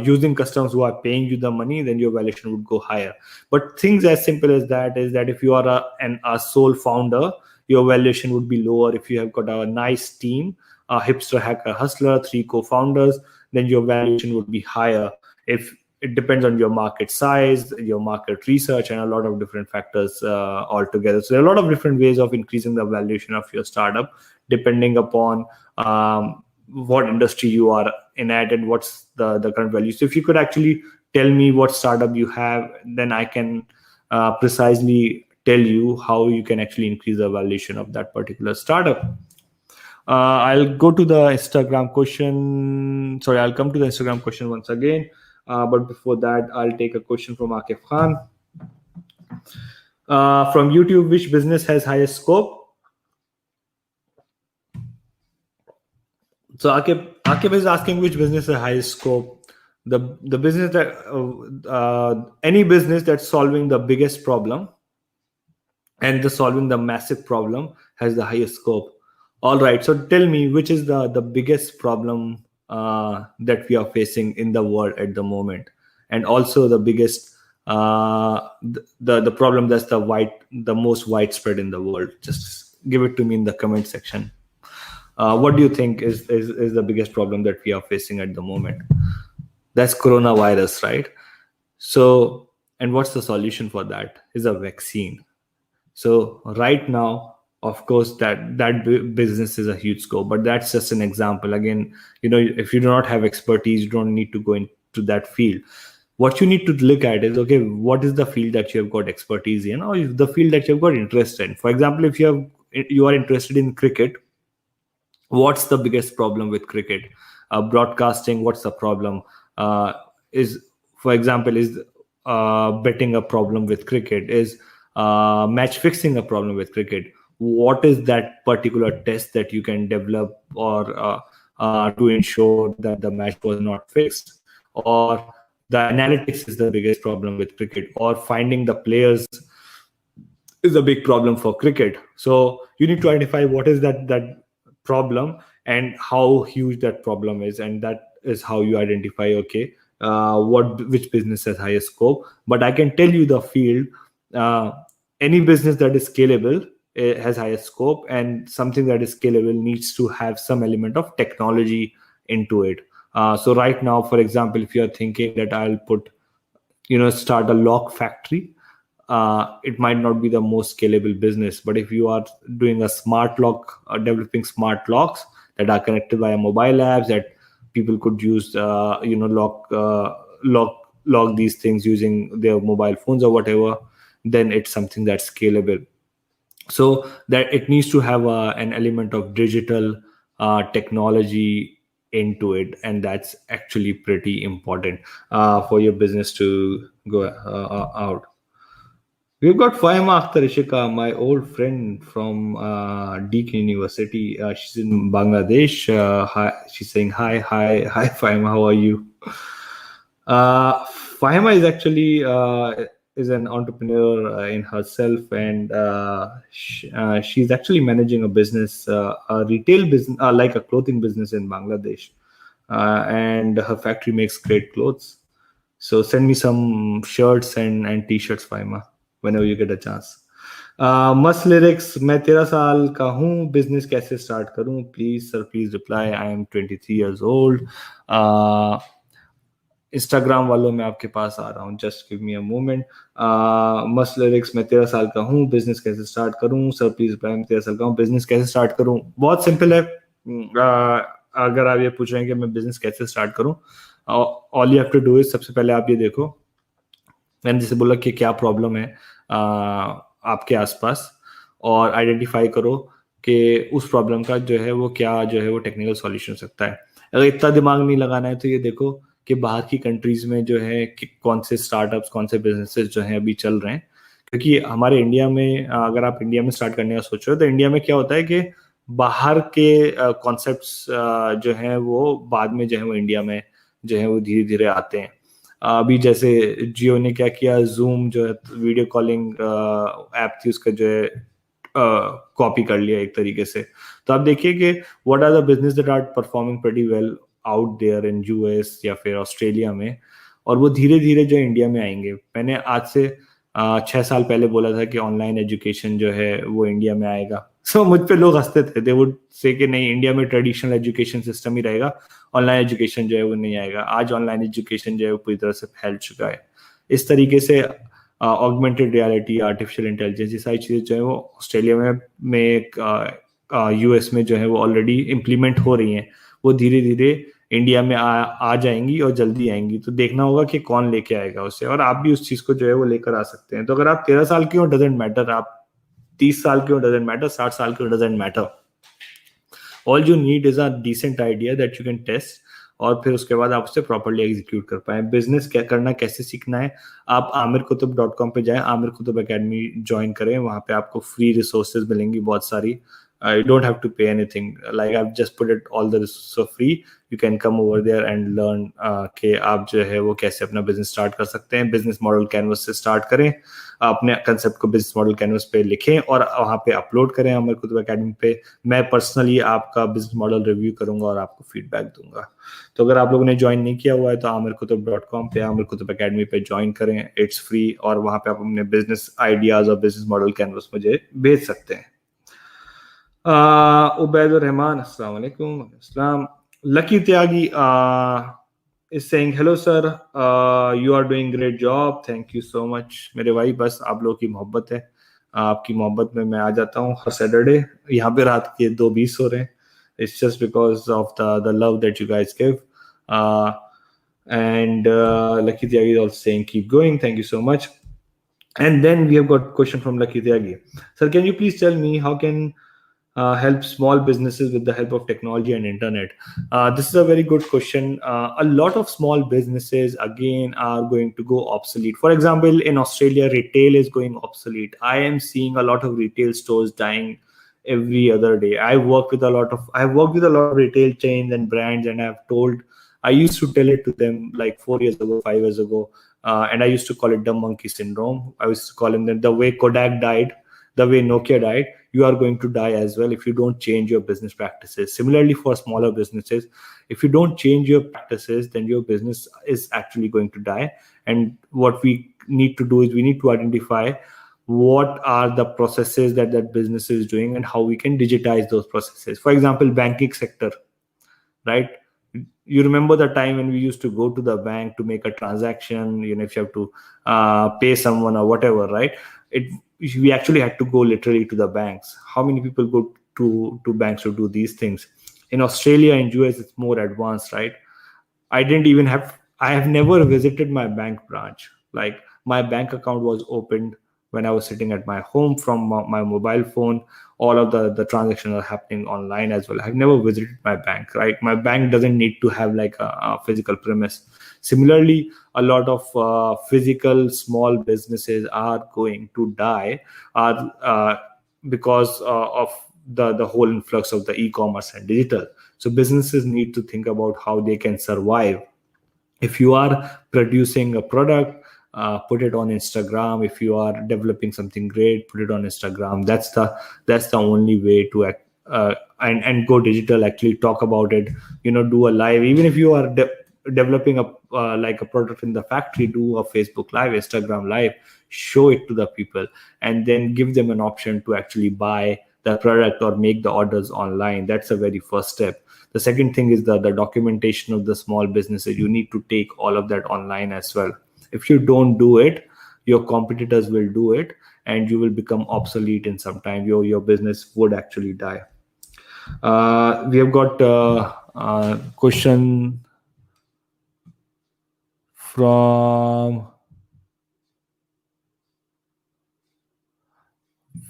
using customers who are paying you the money, then your valuation would go higher. But things as simple as that is that if you are a sole founder, your valuation would be lower. If you have got a nice team, a hipster, hacker, hustler, 3 co-founders, then your valuation would be higher. If it depends on your market size, your market research, and a lot of different factors altogether. So there are a lot of different ways of increasing the valuation of your startup, depending upon what industry you are in at and what's the current value. So if you could actually tell me what startup you have, then I can precisely tell you how you can actually increase the valuation of that particular startup. I'll go to the Instagram question. Sorry, I'll come to the Instagram question once again. But before that, I'll take a question from Akif Khan. From YouTube, which business has highest scope? So Akif is asking which business has highest scope. The business that any business that's solving the biggest problem and solving the massive problem has the highest scope. All right. So tell me, which is the biggest problem that we are facing in the world at the moment, and also the biggest the problem that's the most widespread in the world. Just give it to me in the comment section. What do you think is the biggest problem that we are facing at the moment? That's coronavirus, right? So, and what's the solution for that? Is a vaccine. So right now, of course, that business is a huge scope, but that's just an example. Again, if you do not have expertise, you don't need to go into that field. What you need to look at is, okay, what is the field that you have got expertise in, or the field that you've got interest in? For example, if you are interested in cricket, what's the biggest problem with cricket? Broadcasting, what's the problem? For example, is betting a problem with cricket? Is match fixing a problem with cricket? What is that particular test that you can develop or to ensure that the match was not fixed? Or the analytics is the biggest problem with cricket, or finding the players is a big problem for cricket. So you need to identify what is that problem and how huge that problem is, and that is how you identify, okay, which business has highest scope. But I can tell you the field, any business that is scalable has highest scope, and something that is scalable needs to have some element of technology into it. So right now, for example, if you're thinking that I'll start a lock factory, it might not be the most scalable business. But if you are doing a smart lock, developing smart locks that are connected via mobile apps that people could use, lock these things using their mobile phones or whatever, then it's something that's scalable. So that it needs to have an element of digital technology into it, and that's actually pretty important for your business to go out. We've got Faima Akhtar Ishika, my old friend from Deakin University. She's in Bangladesh. Hi, she's saying hi, Faima. How are you? Faima is actually is an entrepreneur in herself, and she's actually managing a business, a retail business, like a clothing business in Bangladesh, and her factory makes great clothes. So send me some shirts and t-shirts, Faima, whenever you get a chance. Must lyrics, मैं 13 साल का हूँ, business कैसे start करूँ? Please sir, please reply. I am 23 years old. Instagram वालों मैं आपके पास आ रहा हूँ, just give me a moment. Must lyrics, मैं 13 साल का हूँ, बिजनेस कैसे स्टार्ट करूँ? सर प्लीज रिप्लाई, मैं 13 साल का हूँ, बिजनेस कैसे स्टार्ट करूँ? बहुत सिंपल है. अगर आप ये पूछ रहे हैं कि मैं बिजनेस कैसे स्टार्ट करूँ, all you have to do is, सबसे पहले आप ये देखो, मैंने जैसे बोला कि क्या प्रॉब्लम है आपके आसपास, और आइडेंटिफाई करो कि उस प्रॉब्लम का जो है वो टेक्निकल सॉल्यूशन हो सकता है. अगर इतना दिमाग नहीं लगाना है तो ये देखो कि बाहर की कंट्रीज में जो है कि कौन से स्टार्टअप्स, कौन से बिजनेसेस जो हैं अभी चल रहे हैं. क्योंकि हमारे इंडिया में, अगर आप इंडिया में स्टार्ट करने का सोच रहे हो, तो इंडिया में क्या होता है कि बाहर के कॉन्सेप्ट्स जो हैं वो बाद में जो है वो इंडिया में जो है वो धीरे धीरे आते हैं. अभी जैसे जियो ने क्या किया, जूम जो है वीडियो कॉलिंग ऐप थी, उसका जो है कॉपी कर लिया एक तरीके से. तो आप देखिए कि what are the business that are performing pretty well out there in US या फिर ऑस्ट्रेलिया में, और वो धीरे धीरे जो इंडिया में आएंगे. मैंने आज से 6 साल पहले बोला था कि ऑनलाइन एजुकेशन जो है वो इंडिया में आएगा. सो मुझ पे लोग हंसते थे, दे वुड से कि नहीं, इंडिया में ट्रेडिशनल एजुकेशन सिस्टम ही रहेगा, ऑनलाइन एजुकेशन जो है वो नहीं आएगा. आज ऑनलाइन एजुकेशन जो है वो पूरी तरह से फैल चुका है. इस तरीके से ऑगमेंटेड रियलिटी, आर्टिफिशियल इंटेलिजेंस, ये सारी चीज़ें जो है वो ऑस्ट्रेलिया में यूएस में जो है वो ऑलरेडी इम्प्लीमेंट हो रही हैं. वो धीरे धीरे इंडिया में आ जाएंगी और जल्दी आएंगी। तो देखना होगा कि कौन लेके आएगा उसे, और आप भी उस चीज को जो है वो लेकर आ सकते हैं। तो अगर आप 13 साल के हो डजेंट मैटर, आप 30 साल के हो डजेंट मैटर, 60 साल के हो doesn't matter, all you need is a decent idea that you can test, और फिर उसके बाद आप उसे प्रॉपर्ली एग्जीक्यूट कर पाए। बिजनेस क्या करना, कैसे सीखना है, आप amirkutub.com पे जाएं, आमिर कुतुब एकेडमी ज्वाइन करें। वहां पे आपको फ्री रिसोर्सेज मिलेंगी बहुत सारी। You don't have to pay anything. Like I've just put it all the resources for free. You can come over there and learn कि आप जो है वो कैसे अपना बिजनेस स्टार्ट कर सकते हैं। बिजनेस मॉडल कैनवस से स्टार्ट करें, अपने कंसेप्ट को बिजनेस मॉडल कैनवस पे लिखें और वहाँ पे अपलोड करें आमिर कुतुब एकेडमी पे। मैं पर्सनली आपका बिजनेस मॉडल रिव्यू करूंगा और आपको फीडबैक दूंगा। तो अगर आप लोगों ने ज्वाइन नहीं किया हुआ है तो amirkutub.com पे, आमिर कुतुब एकेडमी पे ज्वाइन करें, इट्स फ्री, और वहाँ पे आप अपने बिजनेस आइडियाज और बिजनेस मॉडल कैनवस मुझे भेज सकते हैं। Ubaid Rahman, Assalamu alaikum. Assalam. Lucky Tyagi is saying, hello sir, you are doing great job. Thank you so much. मेरे भाई बस आप लोगों की मोहब्बत है, आपकी मोहब्बत में मैं आ जाता हूँ हर सैटरडे। यहाँ पे रात के 2:20 हो रहे हैं। It's just because of the love that you guys give. And Lucky Tyagi is also saying, keep going. Thank you so much. And then we have got a question from Lucky Tyagi. Sir, can you please tell me how can help small businesses with the help of technology and internet? This is a very good question. A lot of small businesses again are going to go obsolete. For example, in Australia, retail is going obsolete. I am seeing a lot of retail stores dying every other day. I've worked with a lot of retail chains and brands, and I used to tell it to them like 4 years ago, 5 years ago, and I used to call it dumb monkey syndrome. I used to call them the way Kodak died, the way Nokia died, you are going to die as well if you don't change your business practices. Similarly, for smaller businesses, if you don't change your practices, then your business is actually going to die. And what we need to do is we need to identify what are the processes that business is doing and how we can digitize those processes. For example, banking sector, right? You remember the time when we used to go to the bank to make a transaction, if you have to pay someone or whatever, right? We actually had to go literally to the banks. How many people go to banks to do these things? In Australia and US, it's more advanced, right? I have never visited my bank branch. Like my bank account was opened when I was sitting at my home from my mobile phone. All of the transactions are happening online as well. I've never visited my bank, right? My bank doesn't need to have like a physical premise. Similarly, a lot of physical small businesses are going to die because of the whole influx of the e-commerce and digital. So businesses need to think about how they can survive. If you are producing a product, put it on Instagram. If you are developing something great, put it on Instagram. That's the only way to act, and go digital. Actually talk about it. Do a live. Even if you are developing like a product in the factory, do a Facebook live, Instagram live, show it to the people, and then give them an option to actually buy the product or make the orders online. That's the very first step. The second thing is the documentation of the small businesses. You need to take all of that online as well. If you don't do it, your competitors will do it, and you will become obsolete in some time. Your business would actually die. We have got a question from.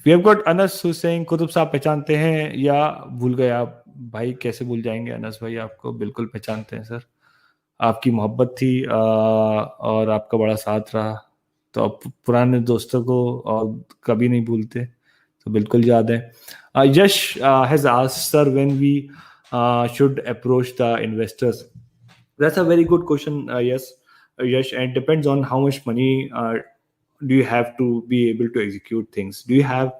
We have got Anas who's saying, Qutub साहब पहचानते हैं या भूल गए आप? भाई कैसे भूल जाएंगे अनस भाई, आपको बिल्कुल पहचानते हैं सर। आपकी मोहब्बत थी और आपका बड़ा साथ रहा, तो आप पुराने दोस्तों को और कभी नहीं भूलते, तो बिल्कुल याद है। यश has asked, sir, when we should approach the investors? That's a very good question, yes, Yash, and it depends on how much money do you have to be able to execute things. Do you have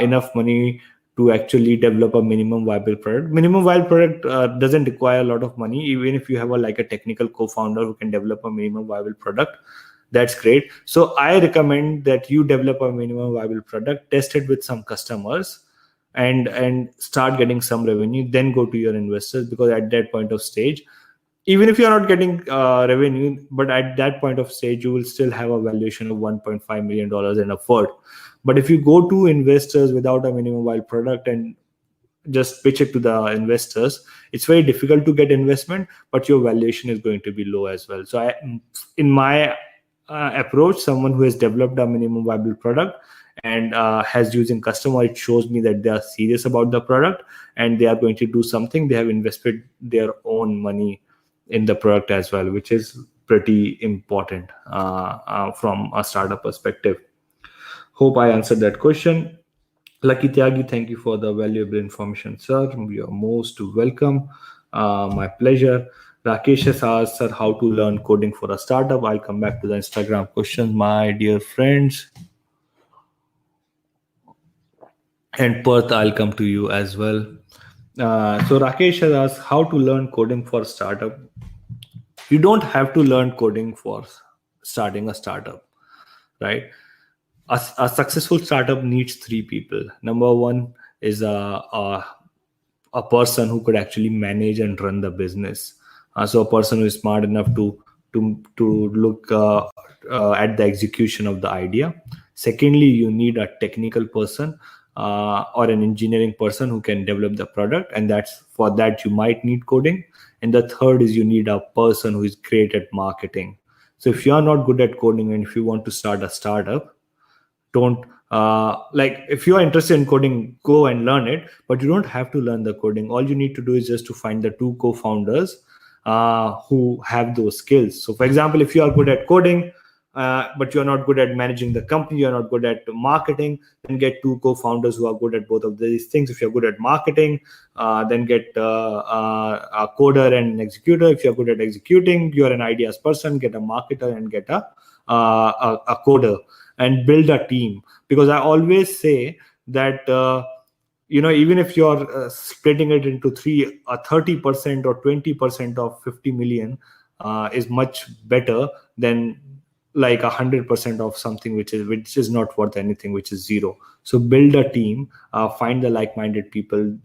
enough money to actually develop a minimum viable product? Minimum viable product doesn't require a lot of money. Even if you have a technical co-founder who can develop a minimum viable product, that's great. So I recommend that you develop a minimum viable product, test it with some customers, and start getting some revenue, then go to your investors. Because at that point of stage, even if you're not getting revenue, but at that point of stage, you will still have a valuation of $1.5 million and upward. But if you go to investors without a minimum viable product and just pitch it to the investors, it's very difficult to get investment, but your valuation is going to be low as well. So in my approach, someone who has developed a minimum viable product and has using customer, it shows me that they are serious about the product and they are going to do something. They have invested their own money in the product as well, which is pretty important from a startup perspective. Hope I answered that question. Lucky Tyagi, thank you for the valuable information, sir. You are most welcome. My pleasure. Rakesh has asked, sir, how to learn coding for a startup. I'll come back to the Instagram questions, my dear friends. And Perth, I'll come to you as well. So Rakesh has asked, how to learn coding for startup. You don't have to learn coding for starting a startup, right? A successful startup needs three people. Number one is a person who could actually manage and run the business. So a person who is smart enough to look at the execution of the idea. Secondly, you need a technical person or an engineering person who can develop the product, and for that you might need coding. And the third is you need a person who is great at marketing. So if you are not good at coding and if you want to start a startup, don't like, if you are interested in coding, go and learn it, but you don't have to learn the coding. All you need to do is just to find the two co-founders who have those skills. So for example, if you are good at coding but you're not good at managing the company, you're not good at marketing, then get two co-founders who are good at both of these things. If you're good at marketing, then get a coder and an executor. If you're good at executing, you're an ideas person, get a marketer and get a coder, and build a team. Because I always say that even if you're splitting it into three, 30% or 20% of 50 million is much better than like 100% of something which is not worth anything, which is zero. So build a team, find the like-minded people,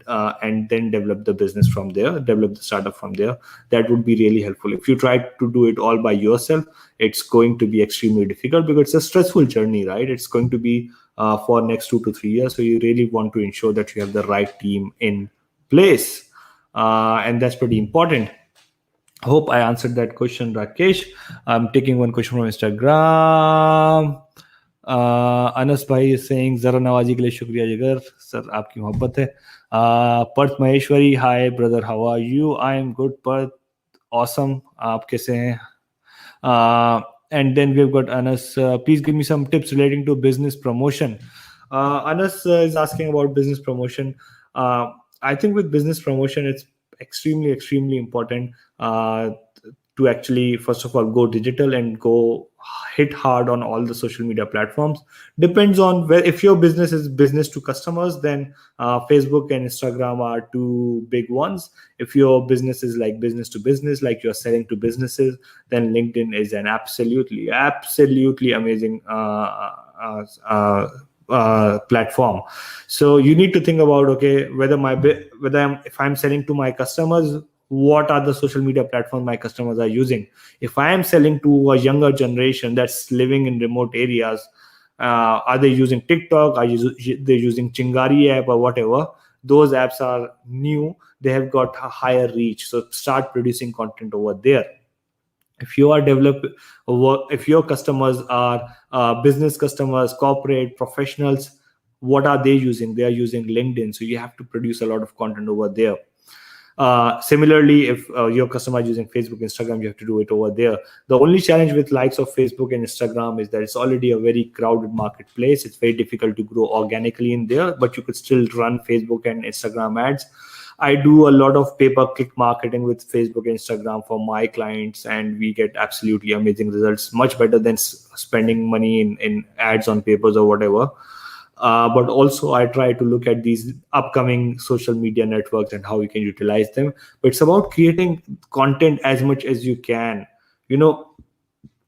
and then develop the business from there, develop the startup from there. That would be really helpful. If you try to do it all by yourself, it's going to be extremely difficult because it's a stressful journey, right? It's going to be for next 2 to 3 years. So you really want to ensure that you have the right team in place, and that's pretty important. Hope I answered that question, Rakesh. I'm taking one question from Instagram. Anas Bhai is saying, Zara Nawazi ke liye shukriya Jigar. Sir, aapki mohabbat hai. Parth Maheshwari, hi brother, how are you? I am good, Parth. Awesome. Aap kaise hain? And then we've got Anas. Please give me some tips relating to business promotion. Anas is asking about business promotion. I think with business promotion, it's extremely important to actually, first of all, go digital and go hit hard on all the social media platforms. Depends on where. If your business is business to customers, then Facebook and Instagram are two big ones. If your business is like business to business, like you're selling to businesses, then LinkedIn is an absolutely amazing platform. So you need to think about, okay, if I'm selling to my customers, what are the social media platforms my customers are using? If I am selling to a younger generation that's living in remote areas, are they using TikTok? Are they using Chingari app or whatever? Those apps are new. They have got a higher reach. So start producing content over there. If you are if your customers are business customers, corporate professionals, what are they using? They are using LinkedIn. So you have to produce a lot of content over there. Similarly, if your customer is using Facebook, Instagram, you have to do it over there. The only challenge with likes of Facebook and Instagram is that it's already a very crowded marketplace. It's very difficult to grow organically in there, but you could still run Facebook and Instagram ads. I do a lot of pay-per-click marketing with Facebook and Instagram for my clients, and we get absolutely amazing results, much better than spending money in ads on papers or whatever. But also I try to look at these upcoming social media networks and how we can utilize them. But it's about creating content as much as you can.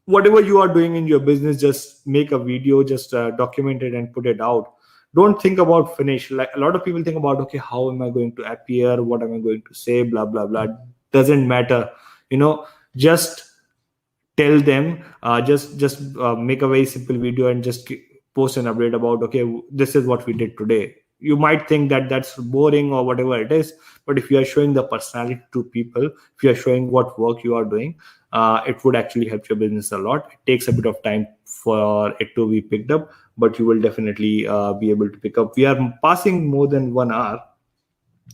Whatever you are doing in your business, just make a video, just document it and put it out. Don't think about finish. Like a lot of people think about, okay, how am I going to appear? What am I going to say? Blah, blah, blah. Doesn't matter. Just tell them, just make a very simple video and just post an update about, okay, this is what we did today. you might think that that's boring or whatever it is, but if you are showing the personality to people, if you are showing what work you are doing, it would actually help your business a lot. It takes a bit of time for it to be picked up, but you will definitely be able to pick up. We are passing more than 1 hour,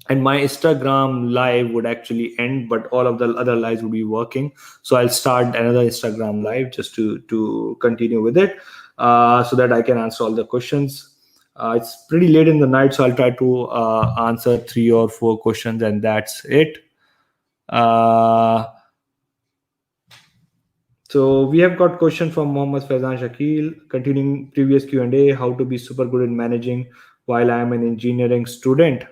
and my Instagram live would actually end, but all of the other lives would be working. So I'll start another Instagram live just to continue with it, so that I can answer all the questions. It's pretty late in the night, so I'll try to answer 3 or 4 questions, and that's it. So we have got question from Mohammad Faizan Shakil. Continuing previous Q&A, how to be super good in managing while I am an engineering student?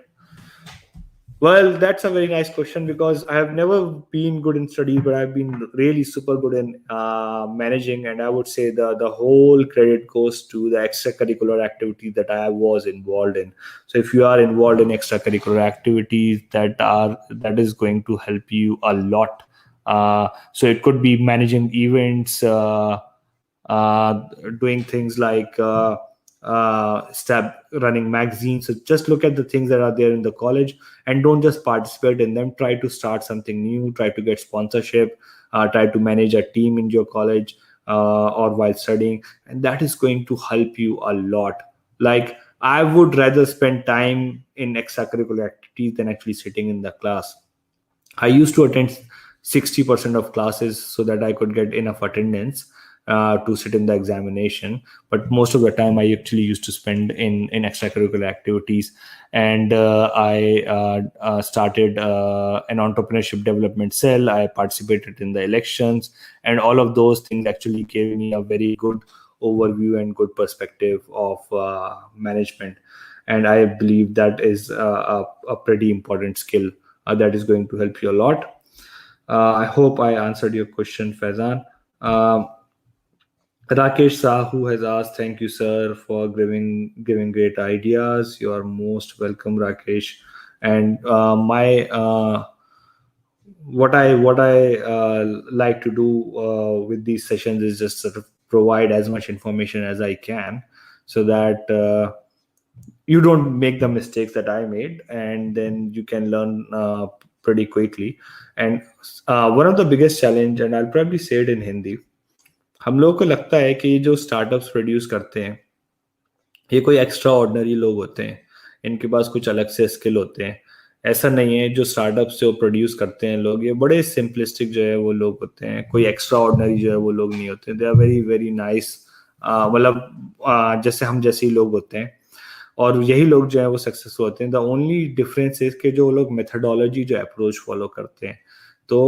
Well, that's a very nice question, because I have never been good in studies, but I've been really super good in managing. And I would say the whole credit goes to the extracurricular activities that I was involved in. So if you are involved in extracurricular activities, that is going to help you a lot. So it could be managing events, doing things like running magazines. So just look at the things that are there in the college, and don't just participate in them. Try to start something new, try to get sponsorship, try to manage a team in your college, or while studying, and that is going to help you a lot. Like, I would rather spend time in extracurricular activities than actually sitting in the class. I used to attend 60% of classes so that I could get enough attendance to sit in the examination. But most of the time, I actually used to spend in extracurricular activities. And I started an entrepreneurship development cell. I participated in the elections, and all of those things actually gave me a very good overview and good perspective of management. And I believe that is a pretty important skill that is going to help you a lot. I hope I answered your question, Faizan. Rakesh Sahu has asked, "Thank you, sir, for giving great ideas." You are most welcome, Rakesh. And what I like to do with these sessions is just sort of provide as much information as I can, so that you don't make the mistakes that I made, and then you can learn pretty quickly. And one of the biggest challenge, and I'll probably say it in Hindi, हम लोगों को लगता है कि ये जो startups produce करते हैं, ये कोई एक्स्ट्रा ऑर्डिनरी लोग होते हैं, इनके पास कुछ अलग से स्किल होते हैं. ऐसा नहीं है. जो स्टार्टअप्स जो प्रोड्यूस करते हैं लोग, ये बड़े सिंपलिस्टिक जो है वो लोग होते हैं. कोई एक्स्ट्रा ऑर्डिनरी जो है वो लोग नहीं होते. They are very very nice. मतलब जैसे हम जैसे ही लोग होते हैं, और यही लोग जो है वो सक्सेसफुल होते हैं. द ओनली डिफरेंस इज कि जो लोग मेथडोलॉजी जो अप्रोच फॉलो करते हैं, तो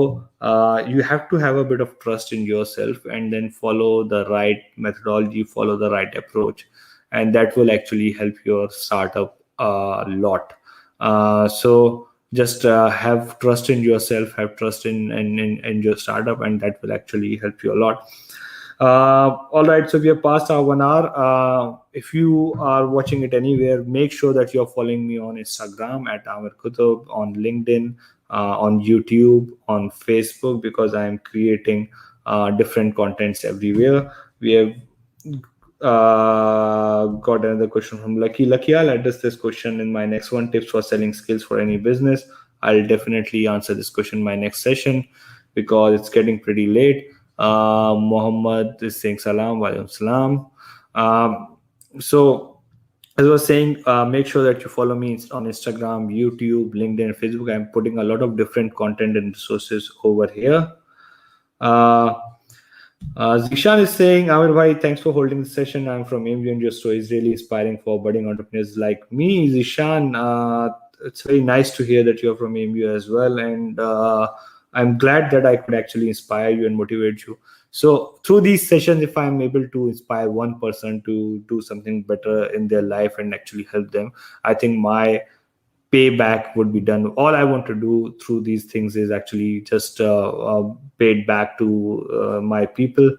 you have to have a bit of trust in yourself, and then follow the right methodology, follow the right approach, and that will actually help your startup a lot. So just have trust in yourself, have trust in your startup, and that will actually help you a lot. All right, so we have passed our 1 hour. If you are watching it anywhere, make sure that you're following me on Instagram at Aamir Qutub, on LinkedIn, on YouTube, on Facebook, because I am creating different contents everywhere. We have got another question from Lucky. I'll address this question in my next one. Tips for selling skills for any business. I'll definitely answer this question in my next session, because it's getting pretty late. Mohammed is saying salam, walaikum salam. So as I was saying, make sure that you follow me on Instagram, YouTube, LinkedIn, and Facebook. I'm putting a lot of different content and resources over here. Zishan is saying, "Aamir bhai, thanks for holding the session. I'm from AMU, and your story is really inspiring for budding entrepreneurs like me." Zishan, it's very nice to hear that you're from AMU as well. And I'm glad that I could actually inspire you and motivate you. So through these sessions, if I'm able to inspire one person to do something better in their life and actually help them, I think my payback would be done. All I want to do through these things is actually just pay it back to my people.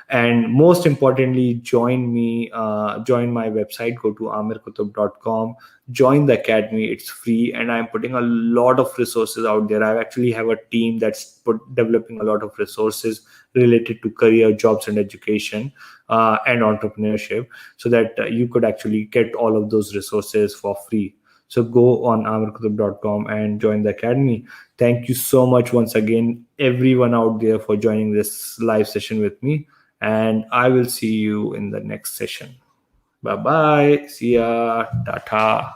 And most importantly, join my website. Go to aamirqutub.com, join the academy. It's free, and I'm putting a lot of resources out there. I actually have a team that's developing a lot of resources related to career, jobs, and education, and entrepreneurship, so that you could actually get all of those resources for free. So go on aamirqutub.com and join the academy. Thank you so much once again, everyone out there, for joining this live session with me. And I will see you in the next session. Bye-bye. See ya. Tata.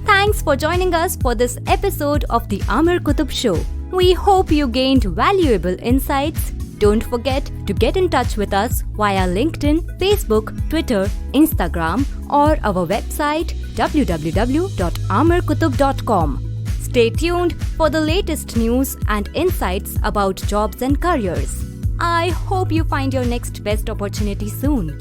Thanks for joining us for this episode of the Aamir Qutub Show. We hope you gained valuable insights. Don't forget to get in touch with us via LinkedIn, Facebook, Twitter, Instagram, or our website www.aamirqutub.com. Stay tuned for the latest news and insights about jobs and careers. I hope you find your next best opportunity soon.